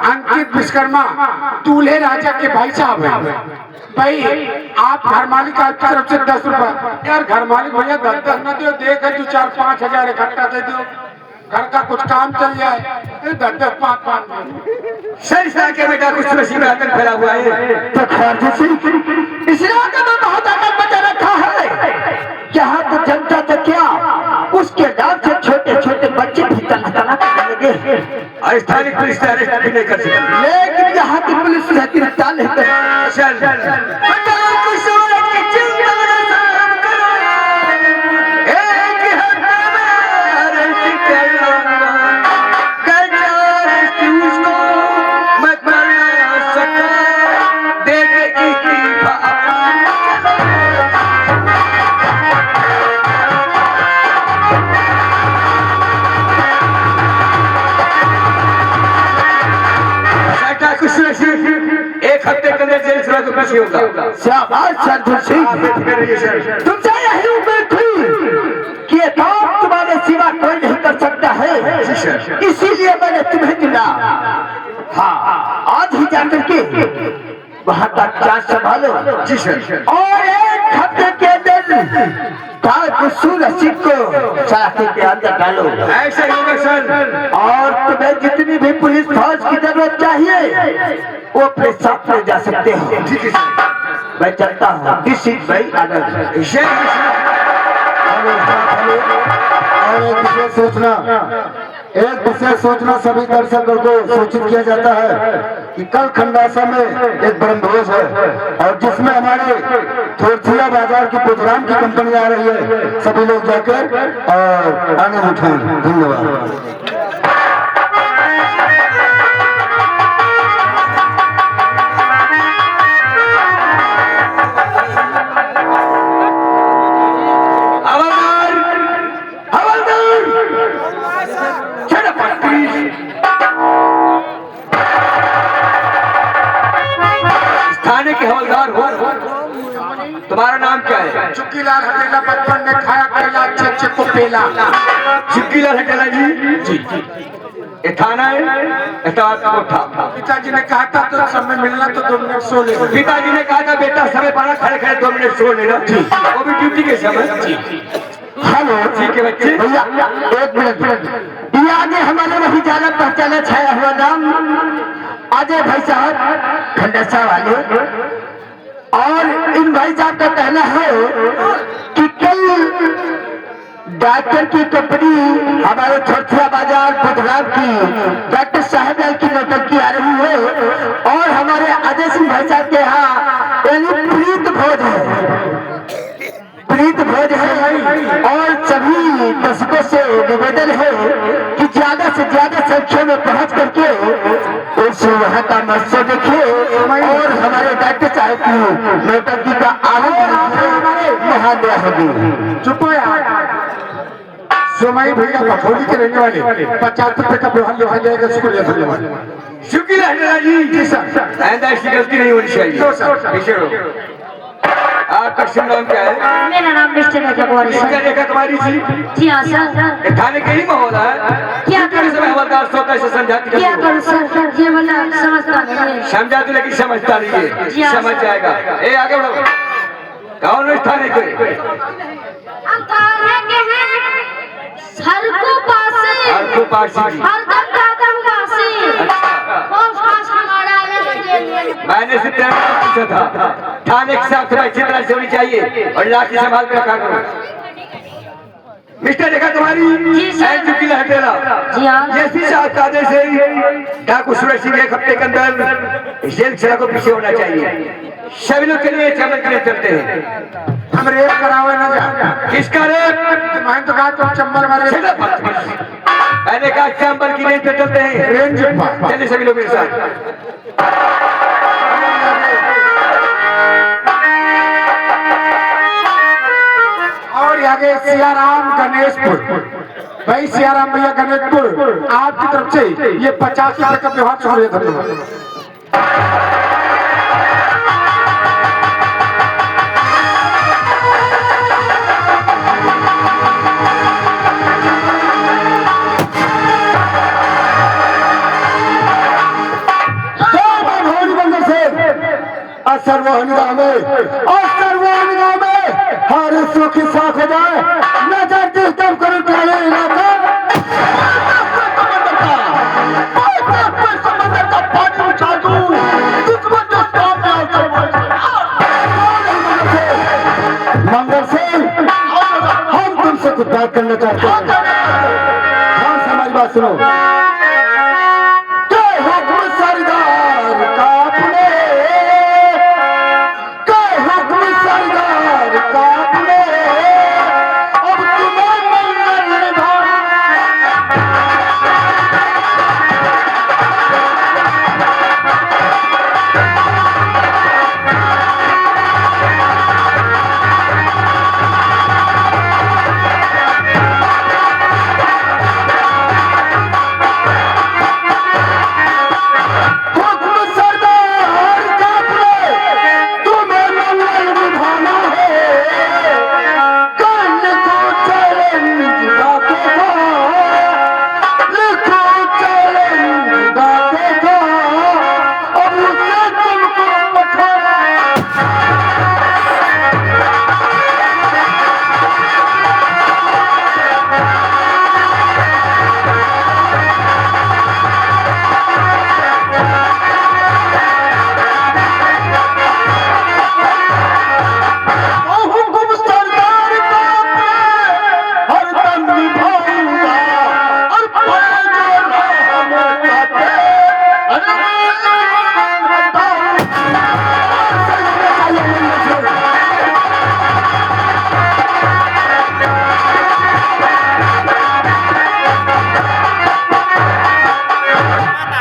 अंकित विश्वकर्मा दूल्हे राजा के भाई साहब हैं। भाई आप घर मालिक आपकी तरफ से 10 रुपए यार घर मालिक भैया 10 न दो देख 2-4-5 हजार इकट्ठा दे दो घर का कुछ काम चल जाए 10-5 सही सही बेटा कुछ वैसी में आतंक फैला हुआ है। तो खैर इस इलाके में बहुत आतंक मचा रखा है यहाँ तो जनता तो क्या उसके नाम से छोटे छोटे बच्चे भी तला करने लगे और स्थानीय पुलिस ने अरेस्ट भी नहीं कर सकी। लेकिन यहाँ की पुलिस ने गिरफ्तार नहीं कर चल एक हफ्ते के अंदर जेल सुना तो पीछे होगा। शाबाश सरदार सिंह तुमसे यही उम्मीद थी कि ये काम तुम्हारे सिवा कोई नहीं कर सकता है इसीलिए मैंने तुम्हें चुना। हाँ आज ही जाकर के वहाँ का क्या संभालो जी सर। और एक हफ्ते के अंदर रसीद को चाके के अंदर डालो। ऐसा ही होगा सर। और तुम्हें जितनी भी पुलिस फौज की जरूरत चाहिए वो अपने साथ ले जा सकते हो। ठीक है सर। मैं चलता हूँ। दिस इज माय आनंद। एक विशेष सूचना सभी दर्शकों को सूचित किया जाता है कि कल खंडासा में एक ब्रह्मभोज है और जिसमें हमारे थोरथिया बाजार की पुजराम की कंपनी आ रही है। सभी लोग जाकर और आनंद उठाएं। धन्यवाद। थाने के हवलदार हो। तुम्हारा नाम क्या है? चुक्कीलाल हटेला। बचपन में खाया केला अच्छे अच्छे को पेला। चुक्कीलाल हटेला जी। ये थाना है, एतवार का कोठा। पिताजी ने कहा था तो समय मिलना तो 2 मिनट सो ले। पिताजी ने कहा था बेटा समय पाना खड़े खड़े 2 मिनट सो लेना, वो भी ड्यूटी के समय। हेलो ठीक है बच्चे। भैया 1 मिनट, ये आगे हमारे वही जाना पहचाना छाया हुआ नाम अजय भाई साहब खंडसा वाले, और इन भाई साहब का कहना है कि कल डॉक्टर की कंपनी हमारे छोटिया बाजार गुजरात की डॉक्टर साहब की नौटंकी आ रही है, और हमारे अजय सिंह भाई साहब के यहाँ यानी प्रीत भोज है, और सभी दर्शकों से निवेदन है कि ज्यादा से ज्यादा संख्या में पहुंच करके उस वहाँ का मत्स्य देखिए, और हमारे डॉक्टर साहब की नौटंकी का आनंद महान्या होगी। चुप हो यार। सोमाई भैया बखोली के रहने वाले 50 रुपए का व्यवहार लिखा जाएगा शुक्रिया धन्यवाद। शुक्रिया है जी। जी सर। आइंदा ऐसी गलती नहीं होनी चाहिए। तो सर। पीछे रहो। आपका शुभ नाम क्या है? मेरा नाम मिस्टर रेखा कुमारी क्या सर। रेखा तुम्हारी जी? जी हाँ सर। ये थाने के ही माहौल है। क्या करूं? समय हवलदार सोता से समझाती क्या है। करूँ सर, ये मतलब समझता नहीं है। समझा तो लेकिन समझता नहीं है। जी हाँ। समझ जाएगा। ए आगे बढ़ो। कौन है इस थाने के? हम थाने के हैं हरको पासे। हरको पासे जी। हरदम दादम पासे। बहुत खास हमारा अलग। मैंने से तेरा नाम पूछा था। थाने के साथ अच्छी तरह से होनी चाहिए और लाठी संभाल कर रखा करो। मिस्टर रेखा तुम्हारी जी सर। है चुकी है तेरा। जी हाँ। जैसी साथ आदेश से डाकू सूरज सिंह 1 हफ्ते के अंदर जेल सड़क को पीछे होना चाहिए। सभी लोग के लिए चमन के लिए चलते हैं। हम रेप करावे ना जा। किसका रेप? मैं तो कहा तुम चंबल मारे। मैंने कहा चंबल की रेंज पे चलते हैं। रेंज पर। चलिए सभी लोग मेरे साथ। और आगे सियाराम गणेशपुर। भाई सियाराम भैया गणेशपुर आपकी तरफ से ये 50 रुपए का व्यवहार शुक्रिया धन्यवाद। सर्वोहन गाँव में और सर्वोहन गाँव में हर सुख साख हो जाए, नजर डिस्टर्ब करो चाहे इलाका समंदर का पानी उठा दूं, दुश्मन जो सामने मंगल सिंह, हम तुमसे कुछ बात करना चाहते हैं। हाँ हमारी बात सुनो।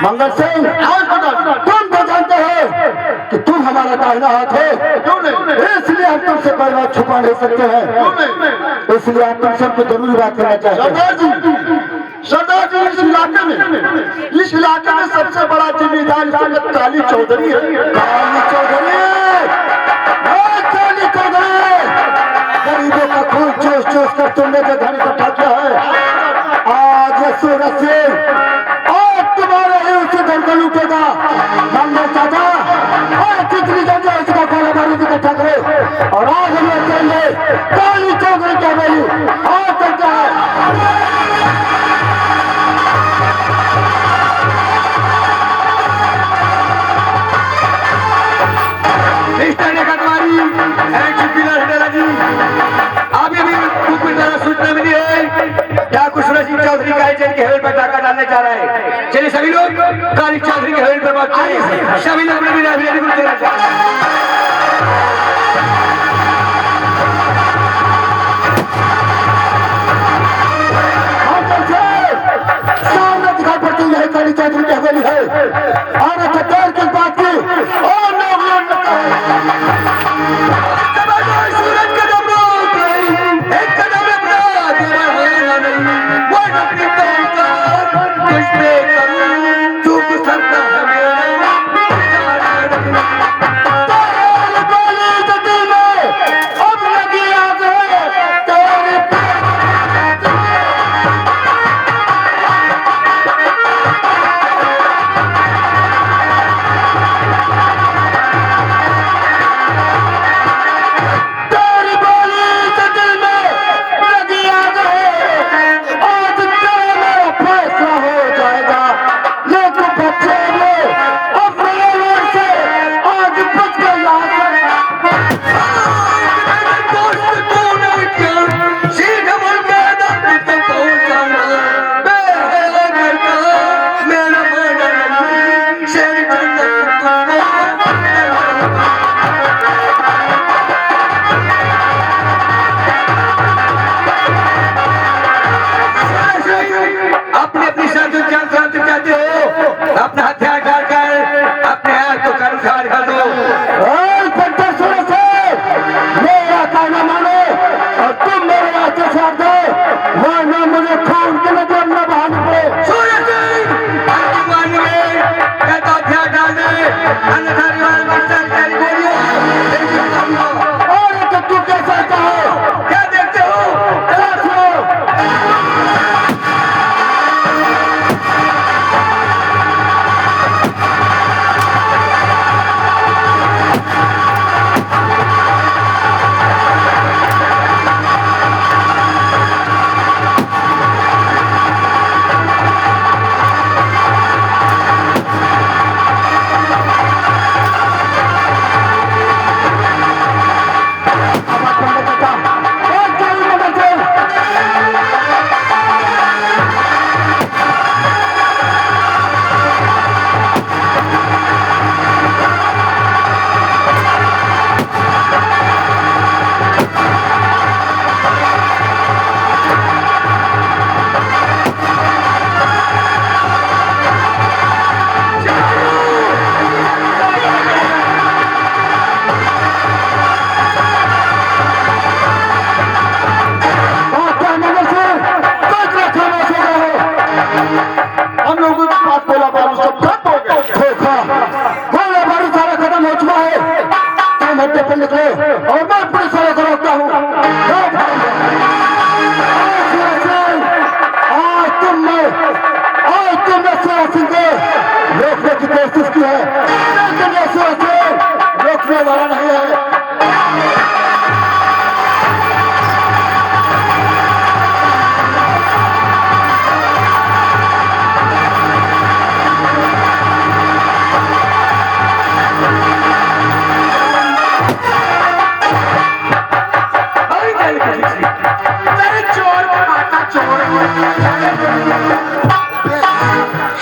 मंगल सिंह, तुम तो जानते हो कि तुम हमारा दाहिना हाथ हो, इसलिए हम तुमसे कोई बात छुपा नहीं सकते हैं। इसलिए हम तुमसे हमको जरूरी बात करना चाहते हैं। सरदार जी इस इलाके में सबसे बड़ा जिम्मेदार काली चौधरी है। गरीबों का खून चूस चूस कर तुमने जो धन इकट्ठा किया है, आज ये सूरज से गोली चौकड़ी क्या बोली और चलता है चौधरी का एजेंट के हेवेल पर डाका डालने जा रहा है। चलिए सभी लोग काली चौधरी के हेवेल पर बात करें। सभी लोग अपने बिना बिना बिना देना चाहते हैं। सामने दिखाई पड़ती है काली चौधरी की हवेली है और खतर की बात की और सूरज का दम एक कदम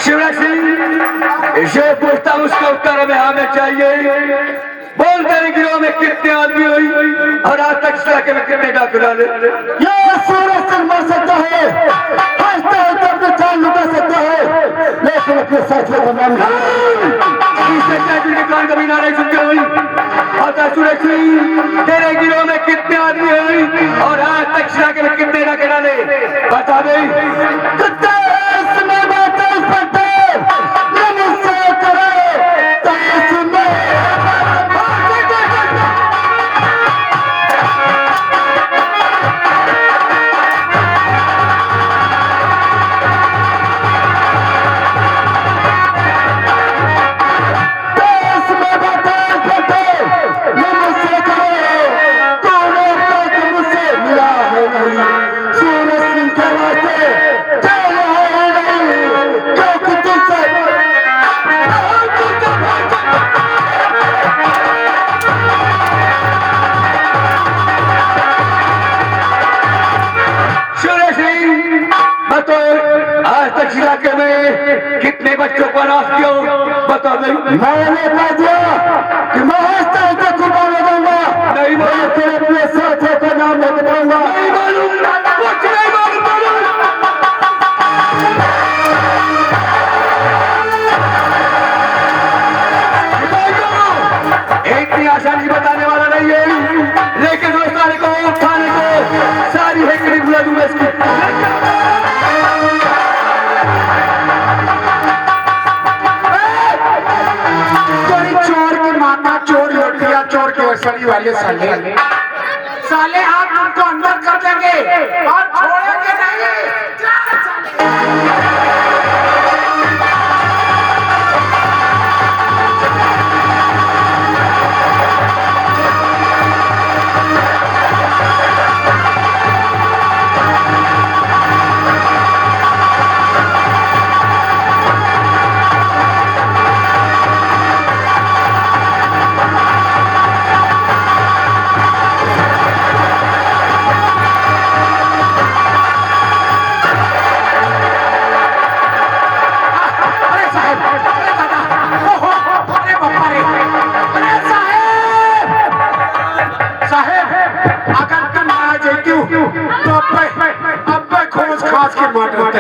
शिवराज सिंह इसे पूछता उसका उत्तर हमें हमें चाहिए। बोल तेरे गिरोह में कितने आदमी हुई और आज तक इस इलाके में कितने डाकू डाले? ये सूरज सिंह मर सकता है, हंसता है तो अपने जान लुटा सकता है, लेकिन अपने साथियों का नाम कान कभी नारे सुनते हुई आता सूरज सिंह तेरे गिरोह में कितने आदमी हुई और आज तक इस इलाके में कितने डाके डाले? बता दे। आज तक इलाके में कितने बच्चों को नाश किया हो? बता दे। मैंने कह दिया कि मैं आज तक कुर्बान हो जाऊंगा, नहीं मैं तेरे अपने साथियों का नाम नहीं बताऊंगा। नहीं मालूम, कुछ नहीं मालूम। इतनी आसानी बताने वाला नहीं है, लेकिन उस सारे को उठाने को सारी हेकड़ी बुला दूंगा इसकी। चोर की माता, चोर लड़कियां, चोर के असली वाले साले साले आप उनको अंदर कर देंगे और छोड़ेंगे नहीं।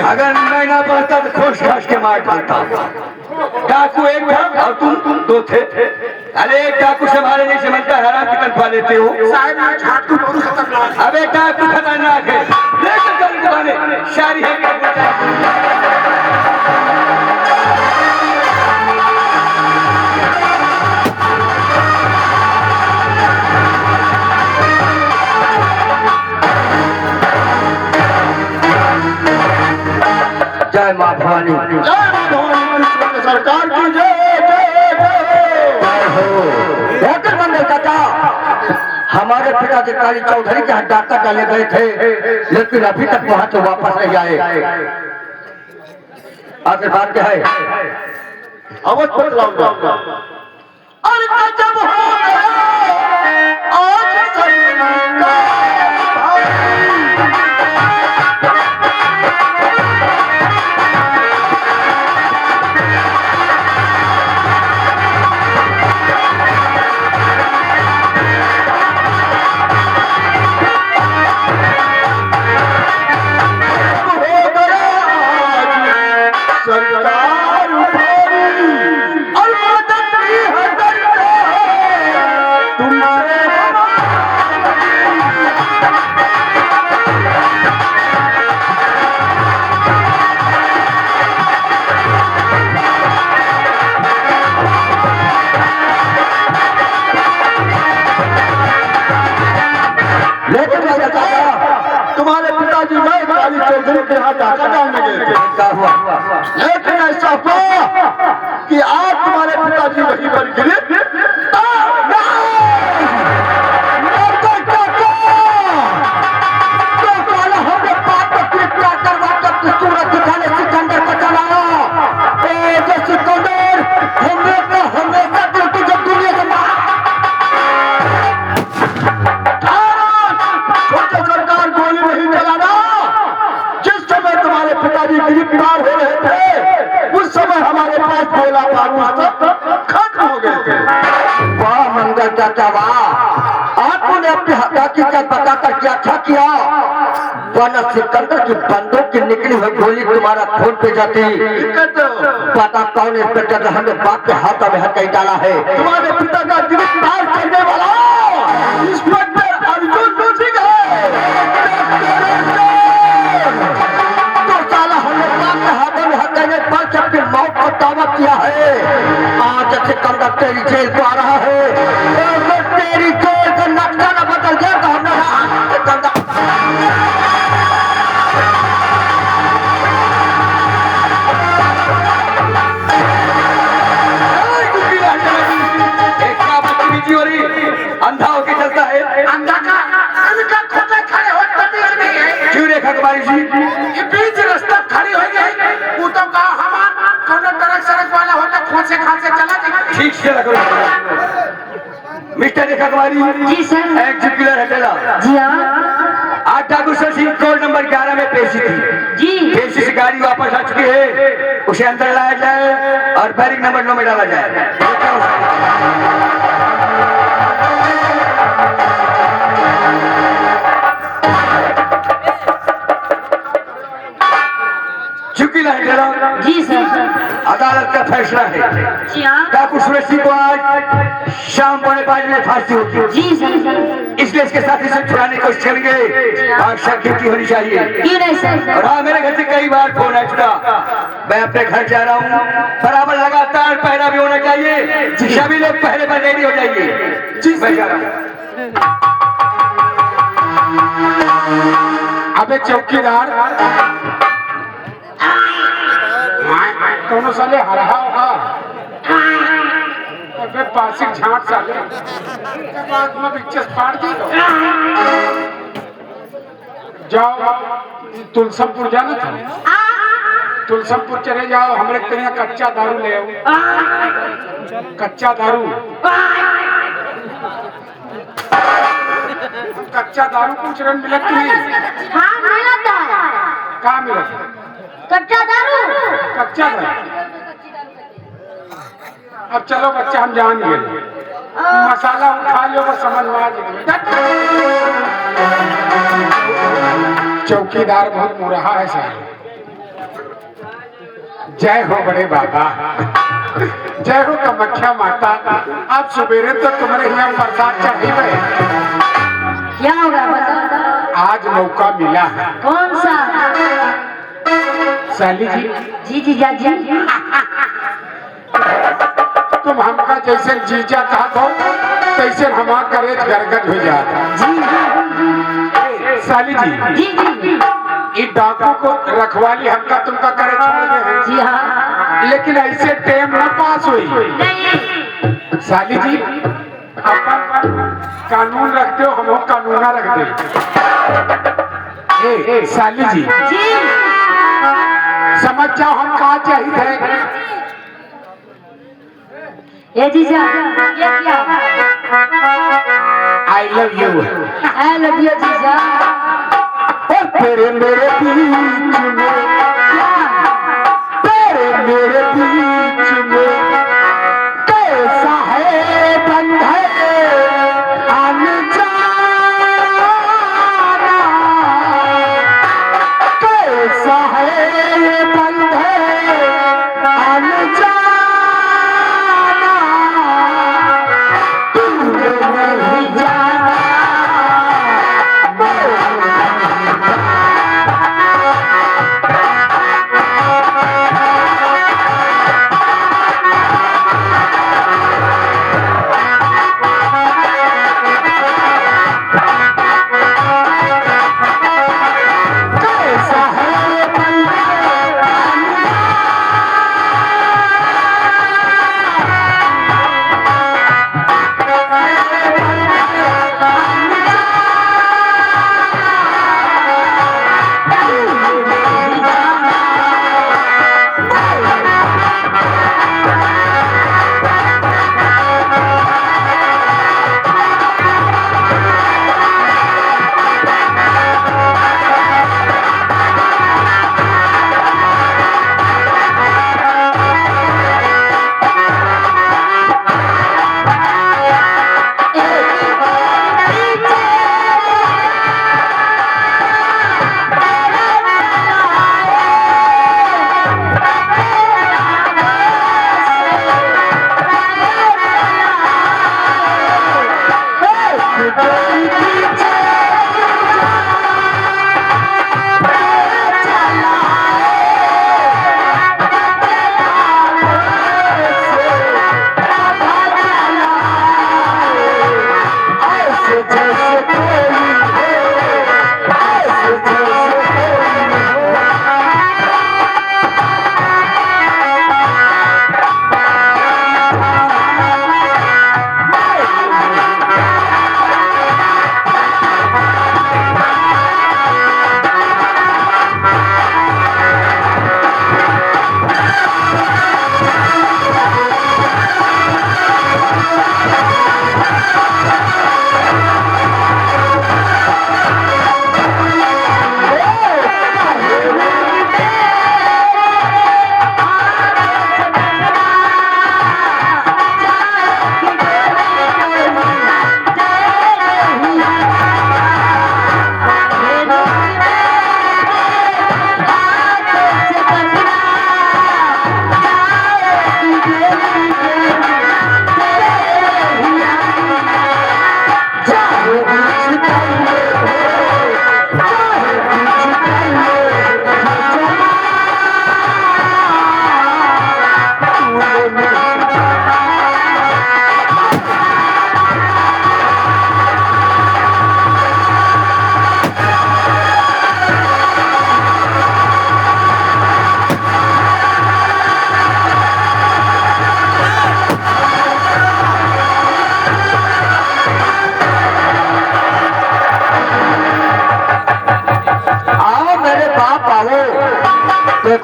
अगर मैं ना पढ़ता तो खोज खास के मार डालता। डाकू एक था और तुम दो थे। अरे एक डाकू से हमारे नहीं समझता, हराम की तनख्वाह लेते हो। अबे डाकू खतरनाक है, लेकर चल दुकाने सारी है। जय माँ भवानी, सरकार की होटल मंदिर काका, हमारे पिताजी काली चौधरी के यहाँ डाका डाले गए थे, लेकिन अभी तक वहां से वापस नहीं आए। आशीर्वाद क्या है? अवध पर लाऊंगा। अरे जब हो गया आज का तुम्हारे पिताजी मैं काली चौधरी के यहाँ डाका डालने गए थे। क्या हुआ? लेकिन ऐसा हुआ कि आज तुम्हारे पिताजी वहीं पर गिरे। सूरत दिखाने सिकंदर को चलाया, जो सिकंदर हमेशा ड्यूटी जब दुनिया से सरकार गोली नहीं चलाना। जिस समय तुम्हारे पिताजी गिरफ्तार हो रहे थे, उस समय हमारे पास गोला बारूद खत्म हो गए थे। वाह मंगल चाचा वाह, आपने अपनी हकीकत बताकर क्या अच्छा किया। वरना सिकंदर की बंदूक की निकली हुई गोली तुम्हारा खून पे जाती। पता कौन इंस्पेक्टर हमने बाप के हाथों में हथकड़ी डाला है। तुम्हारे पिता का गिरफ्तार करने वाला इंस्पेक्टर अर्जुन सिंह है। तो साला हमने बाप के हाथों में हथकड़ी पर से अपनी मौत को दावा किया है। आज सिकंदर तेरी जेल को आ रहा है। तेरी जेल का नक्शा न बदल गया तो हमने सिकंदर अंधा होके चलता है। अंधा का इनका खोटे खड़े हो तबीयत नहीं है। क्यों रेखा कुमारी जी? ये बीच रास्ता खड़ी हो गई। वो तो कहा हमार कौन ट्रक सड़क वाला होता खोद से खाद से चला जाए। ठीक से रखो। मिस्टर रेखा कुमारी जी सर। एग्जीक्यूटिव हटेला जी हाँ। आज ठाकुर सिंह कोड नंबर 11 में पेश बेची थी। जी फिर से गाड़ी वापस आ चुकी है, उसे अंदर लाया जाए और बैरिक नंबर 9 में डाला जाए। चुकी नहीं दे रहा, जी सर। अदालत का फैसला है। जी हाँ। डाकू सुरेश सिंह को आज शाम 5:15 बजे फांसी होगी। जी सर। इसलिए इसके साथी से छुड़ाने की कोशिश करेंगे और शक ड्यूटी होनी चाहिए। क्यों नहीं सर? और हाँ, मेरे घर से कई बार फोन आ चुका, मैं अपने घर जा रहा हूँ, बराबर लगातार पहरा भी होना चाहिए, सभी लोग पहले पर रेडी हो जाइए। मैं जा रहा हूँ। अबे चौकीदार, दोनों साले हरा होगा। अबे पासिक झांट साले, बाद में पिक्चर फाड़ दी तो। जाओ तुलसमपुर जाना था, तुलसमपुर चले जाओ, हमरे कहीं कच्चा दारू ले आओ। कच्चा दारू, कच्चा दारू कुछ रन मिलत की नहीं? हाँ मिलता है। कहाँ मिला? कच्चा दारू। कच्चा दारू। अब चलो बच्चा, हम जान गए, मसाला उठा लो बस, समझ में आ जाएगा। चौकीदार बहुत मुरहा है साहब। जय हो बड़े बाबा, जय हो कामाख्या माता। आप सवेरे तो तुम्हारे यहाँ प्रसाद चढ़ी गए, क्या होगा बताओ? आज मौका मिला है। कौन सा? साली जी, जी जी जा जी। तुम हमका जैसे जीजा कहत हो, तैसे हमारा करेज गरगज हो जाता। साली जी, जी जी। ये डाकू को रखवाली हमका तुमका करे छोड़ दे हैं। जी हाँ। लेकिन ऐसे टाइम न पास हुई। नहीं। साली जी, अपन कानून रखते हो, हम कानूना रख दे। ए साली जी, जी। समझ जाओ हम कहा चाहिए। ये जीजा, ये क्या? I love you. I love you जीजा। तेरे मेरे बीच में, तेरे मेरे बीच में कैसा है बंधन आने जाना, कैसा है बंधन आने जाना, तूने नहीं जाना।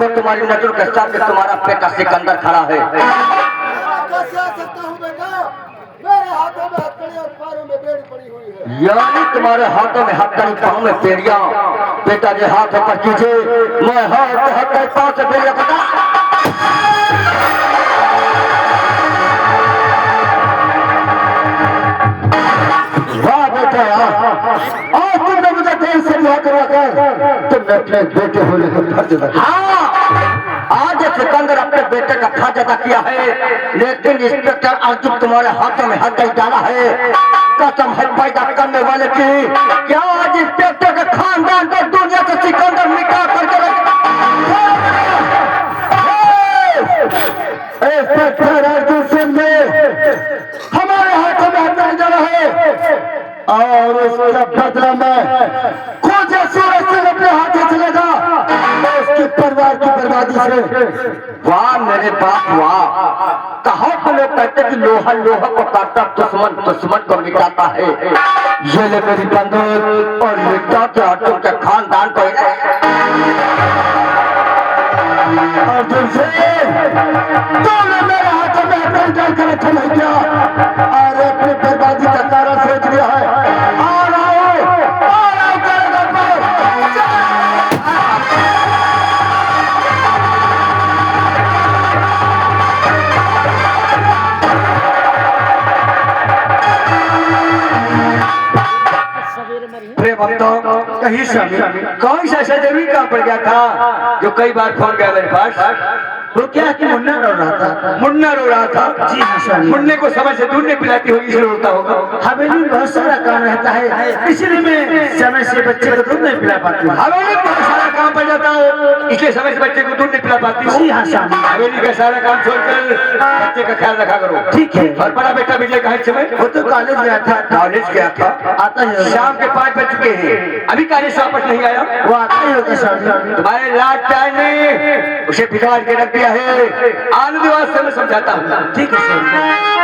देखो तुम्हारी नजर के सामने तुम्हारा बेटा सिकंदर खड़ा है। कैसे आ सकता हूँ बेटा? मेरे हाथों में हथकड़ी और पैरों में बेड़ी पड़ी हुई है। यानी तुम्हारे हाथों में हथकड़ी, पाँव में बेड़ियां। बेटा जी हाथ ऊपर कीजिए, मैं हथकड़ी पाँव से बेड़ियां पकड़ा। वाह बेटा, आज तुमने मुझे देर से ब्याह करवाकर तुमने अपने बेटे होने का फर्ज अदा किया। हाँ, आज सिकंदर अपने बेटे का फर्ज अदा किया है, लेकिन इंस्पेक्टर अर्जुन तुम्हारे हाथों में हथकड़ी डाला है। कसम है पैदा करने वाले की, क्या आज इंस्पेक्टर के खानदान को दुनिया से सिकंदर मिटा करके इंस्पेक्टर अर्जुन सिंह ने हमारे हाथों में हथकड़ी डाला है और उसका बदला में कुछ सूरज से अपने हाथों चलेगा उसके परिवार की बर्बादी से। वाह मेरे बाप वाह, कहा तो लोग कहते कि लोहा लोहा को काटता, दुश्मन दुश्मन को मिटाता है। ये ले मेरी बंदूक और मिटाते अर्जुन के खानदान को। अर्जुन सिंह, तुमने मेरे हाथों में हथकड़ी डालकर अच्छा नहीं किया और अपनी बर्बादी का कारण सोच लिया है। कहीं कौन सा ऐसा जरूरी काम पड़ गया था जो कई बार फोन गया मेरे पास? वो क्या कि मुन्ना रो रहा था। मुन्ना रो रहा था? जी हाँ। मुन्ने को समय से दूध नहीं पिलाती होगी इसलिए रोता होगा। हवेली में बहुत सारा काम रहता है, इसलिए मैं समय से बच्चे को दूध नहीं पिला पाती हूँ। हवेली में बहुत सारा काम पड़ जाता है, इसलिए समय से बच्चे को दूध नहीं पिला पाती हूँ। जी हाँ शादी, हवेली का सारा काम छोड़कर बच्चे का ख्याल रखा करो। ठीक है। और बड़ा बेटा विजय कहा समय? वो तो कॉलेज गया था। कॉलेज गया था, आता है शाम के 5 बज चुके हैं, अभी कॉलेज से वापस नहीं आया। वो आता ही होगा शादी। तुम्हारे लाट ने उसे बिगाड़ के रख दिया है। आनंद निवास से मैं समझाता हूँ। ठीक है सर।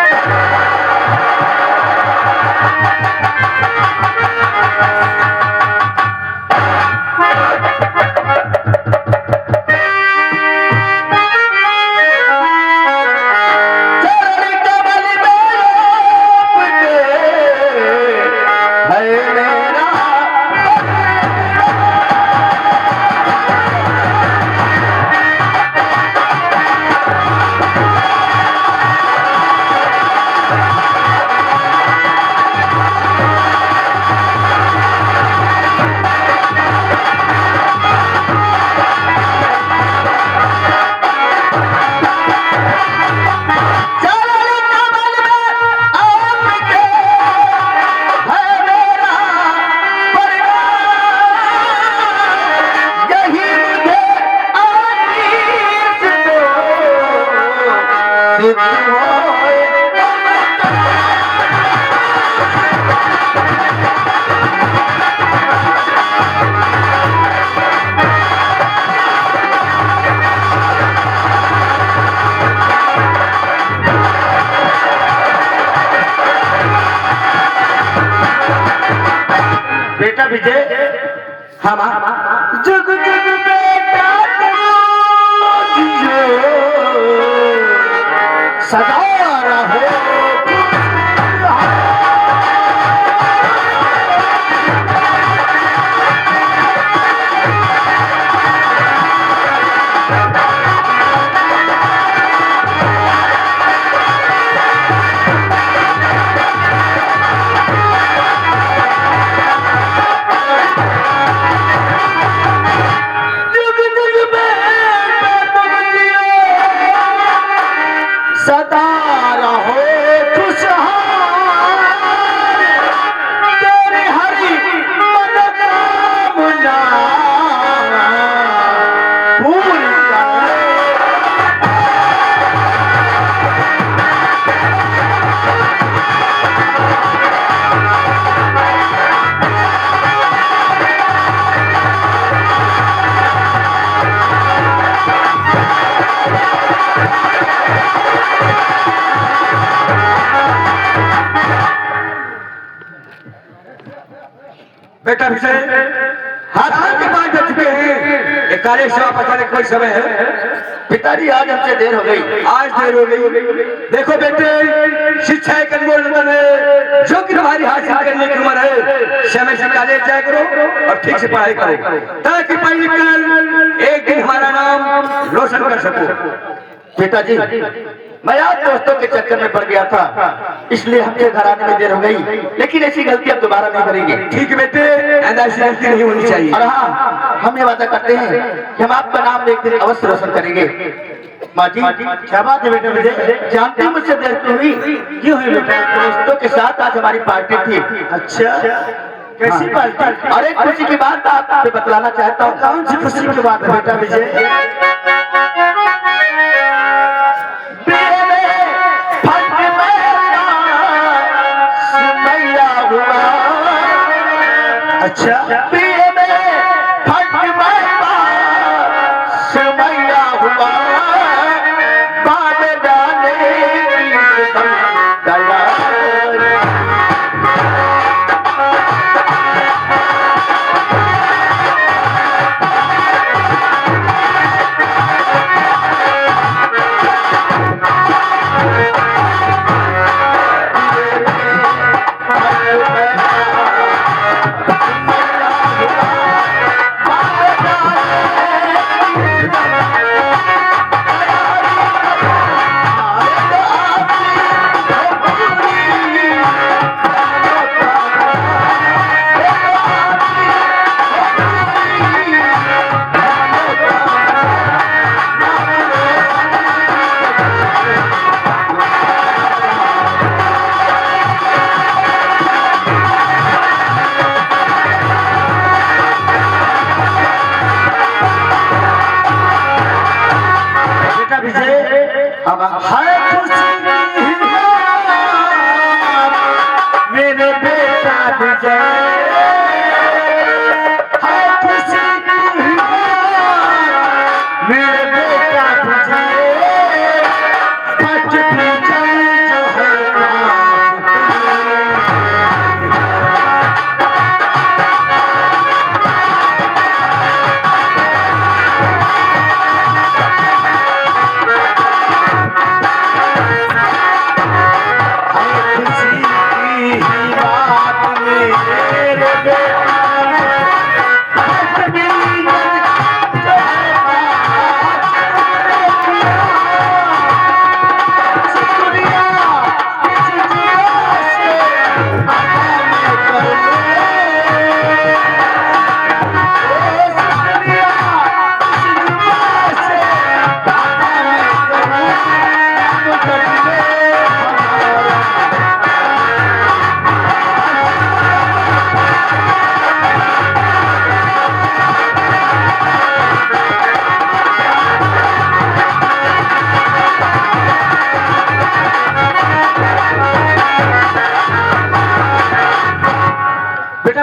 बेटा विजय, हम जुग जुग बेटा सदा रहो। सदा कार्य से वापस आने का कोई समय है? पिताजी आज हमसे देर हो गई। आज देर हो गई। देखो बेटे, शिक्षा एक अनमोल रतन है, जो कि तुम्हारी हासिल करने की उम्र है। समय से कॉलेज जाया करो और ठीक से पढ़ाई करो, ताकि पढ़ लिख कर एक दिन हमारा नाम रोशन कर सको। पिताजी, मैं आज दोस्तों के चक्कर में पड़ गया था, इसलिए हमसे घर आने में देर हो गई, लेकिन ऐसी गलती अब दोबारा नहीं करेंगे। ठीक है बेटे, ऐसी गलती नहीं होनी चाहिए। और हाँ, हम ये वादा करते हैं कि हम आपका नाम एक दिन अवश्य रोशन करेंगे। माँ जी, क्या बात है बेटा विजय? जानती मुझसे देर क्यों हुई? क्यों हुई बेटा? दोस्तों के साथ आज हमारी पार्टी थी। अच्छा, कैसी पार्टी? और एक खुशी की बात आपसे बतलाना चाहता हूँ। कौन सी खुशी की बात है बेटा विजय? अच्छा, पिए में फट मैया समैया हुआ, बाल डाले की दया। है खुशी की बात मेरे बेटा विजय, है खुशी की बात मेरे बेटा विजय, फट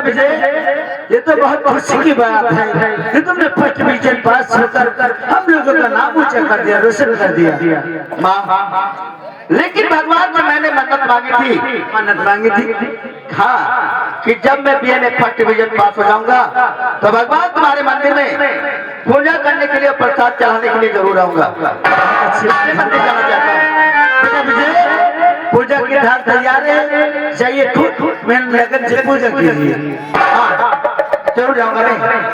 विजय जो है ये तो बहुत खुशी की बात है कि तुमने फर्स्ट डिवीजन पास होकर हम लोगों का नाम ऊंचा कर दिया, रोशन कर दिया। माँ, लेकिन भगवान से मैंने मन्नत मांगी थी। मन्नत मांगी थी? हाँ, कि जब मैं बीए में फर्स्ट डिवीजन पास हो जाऊंगा तो भगवान तुम्हारे मंदिर में पूजा करने के लिए, प्रसाद चढ़ाने के लिए जरूर आऊंगा। मंदिर जाना चाहता हूँ। बेटा विजय, पूजा की धार तैयार है, चाहिए खुद मैं लगन से पूजा कीजिए। हाँ, जरूर जाऊंगा। नहीं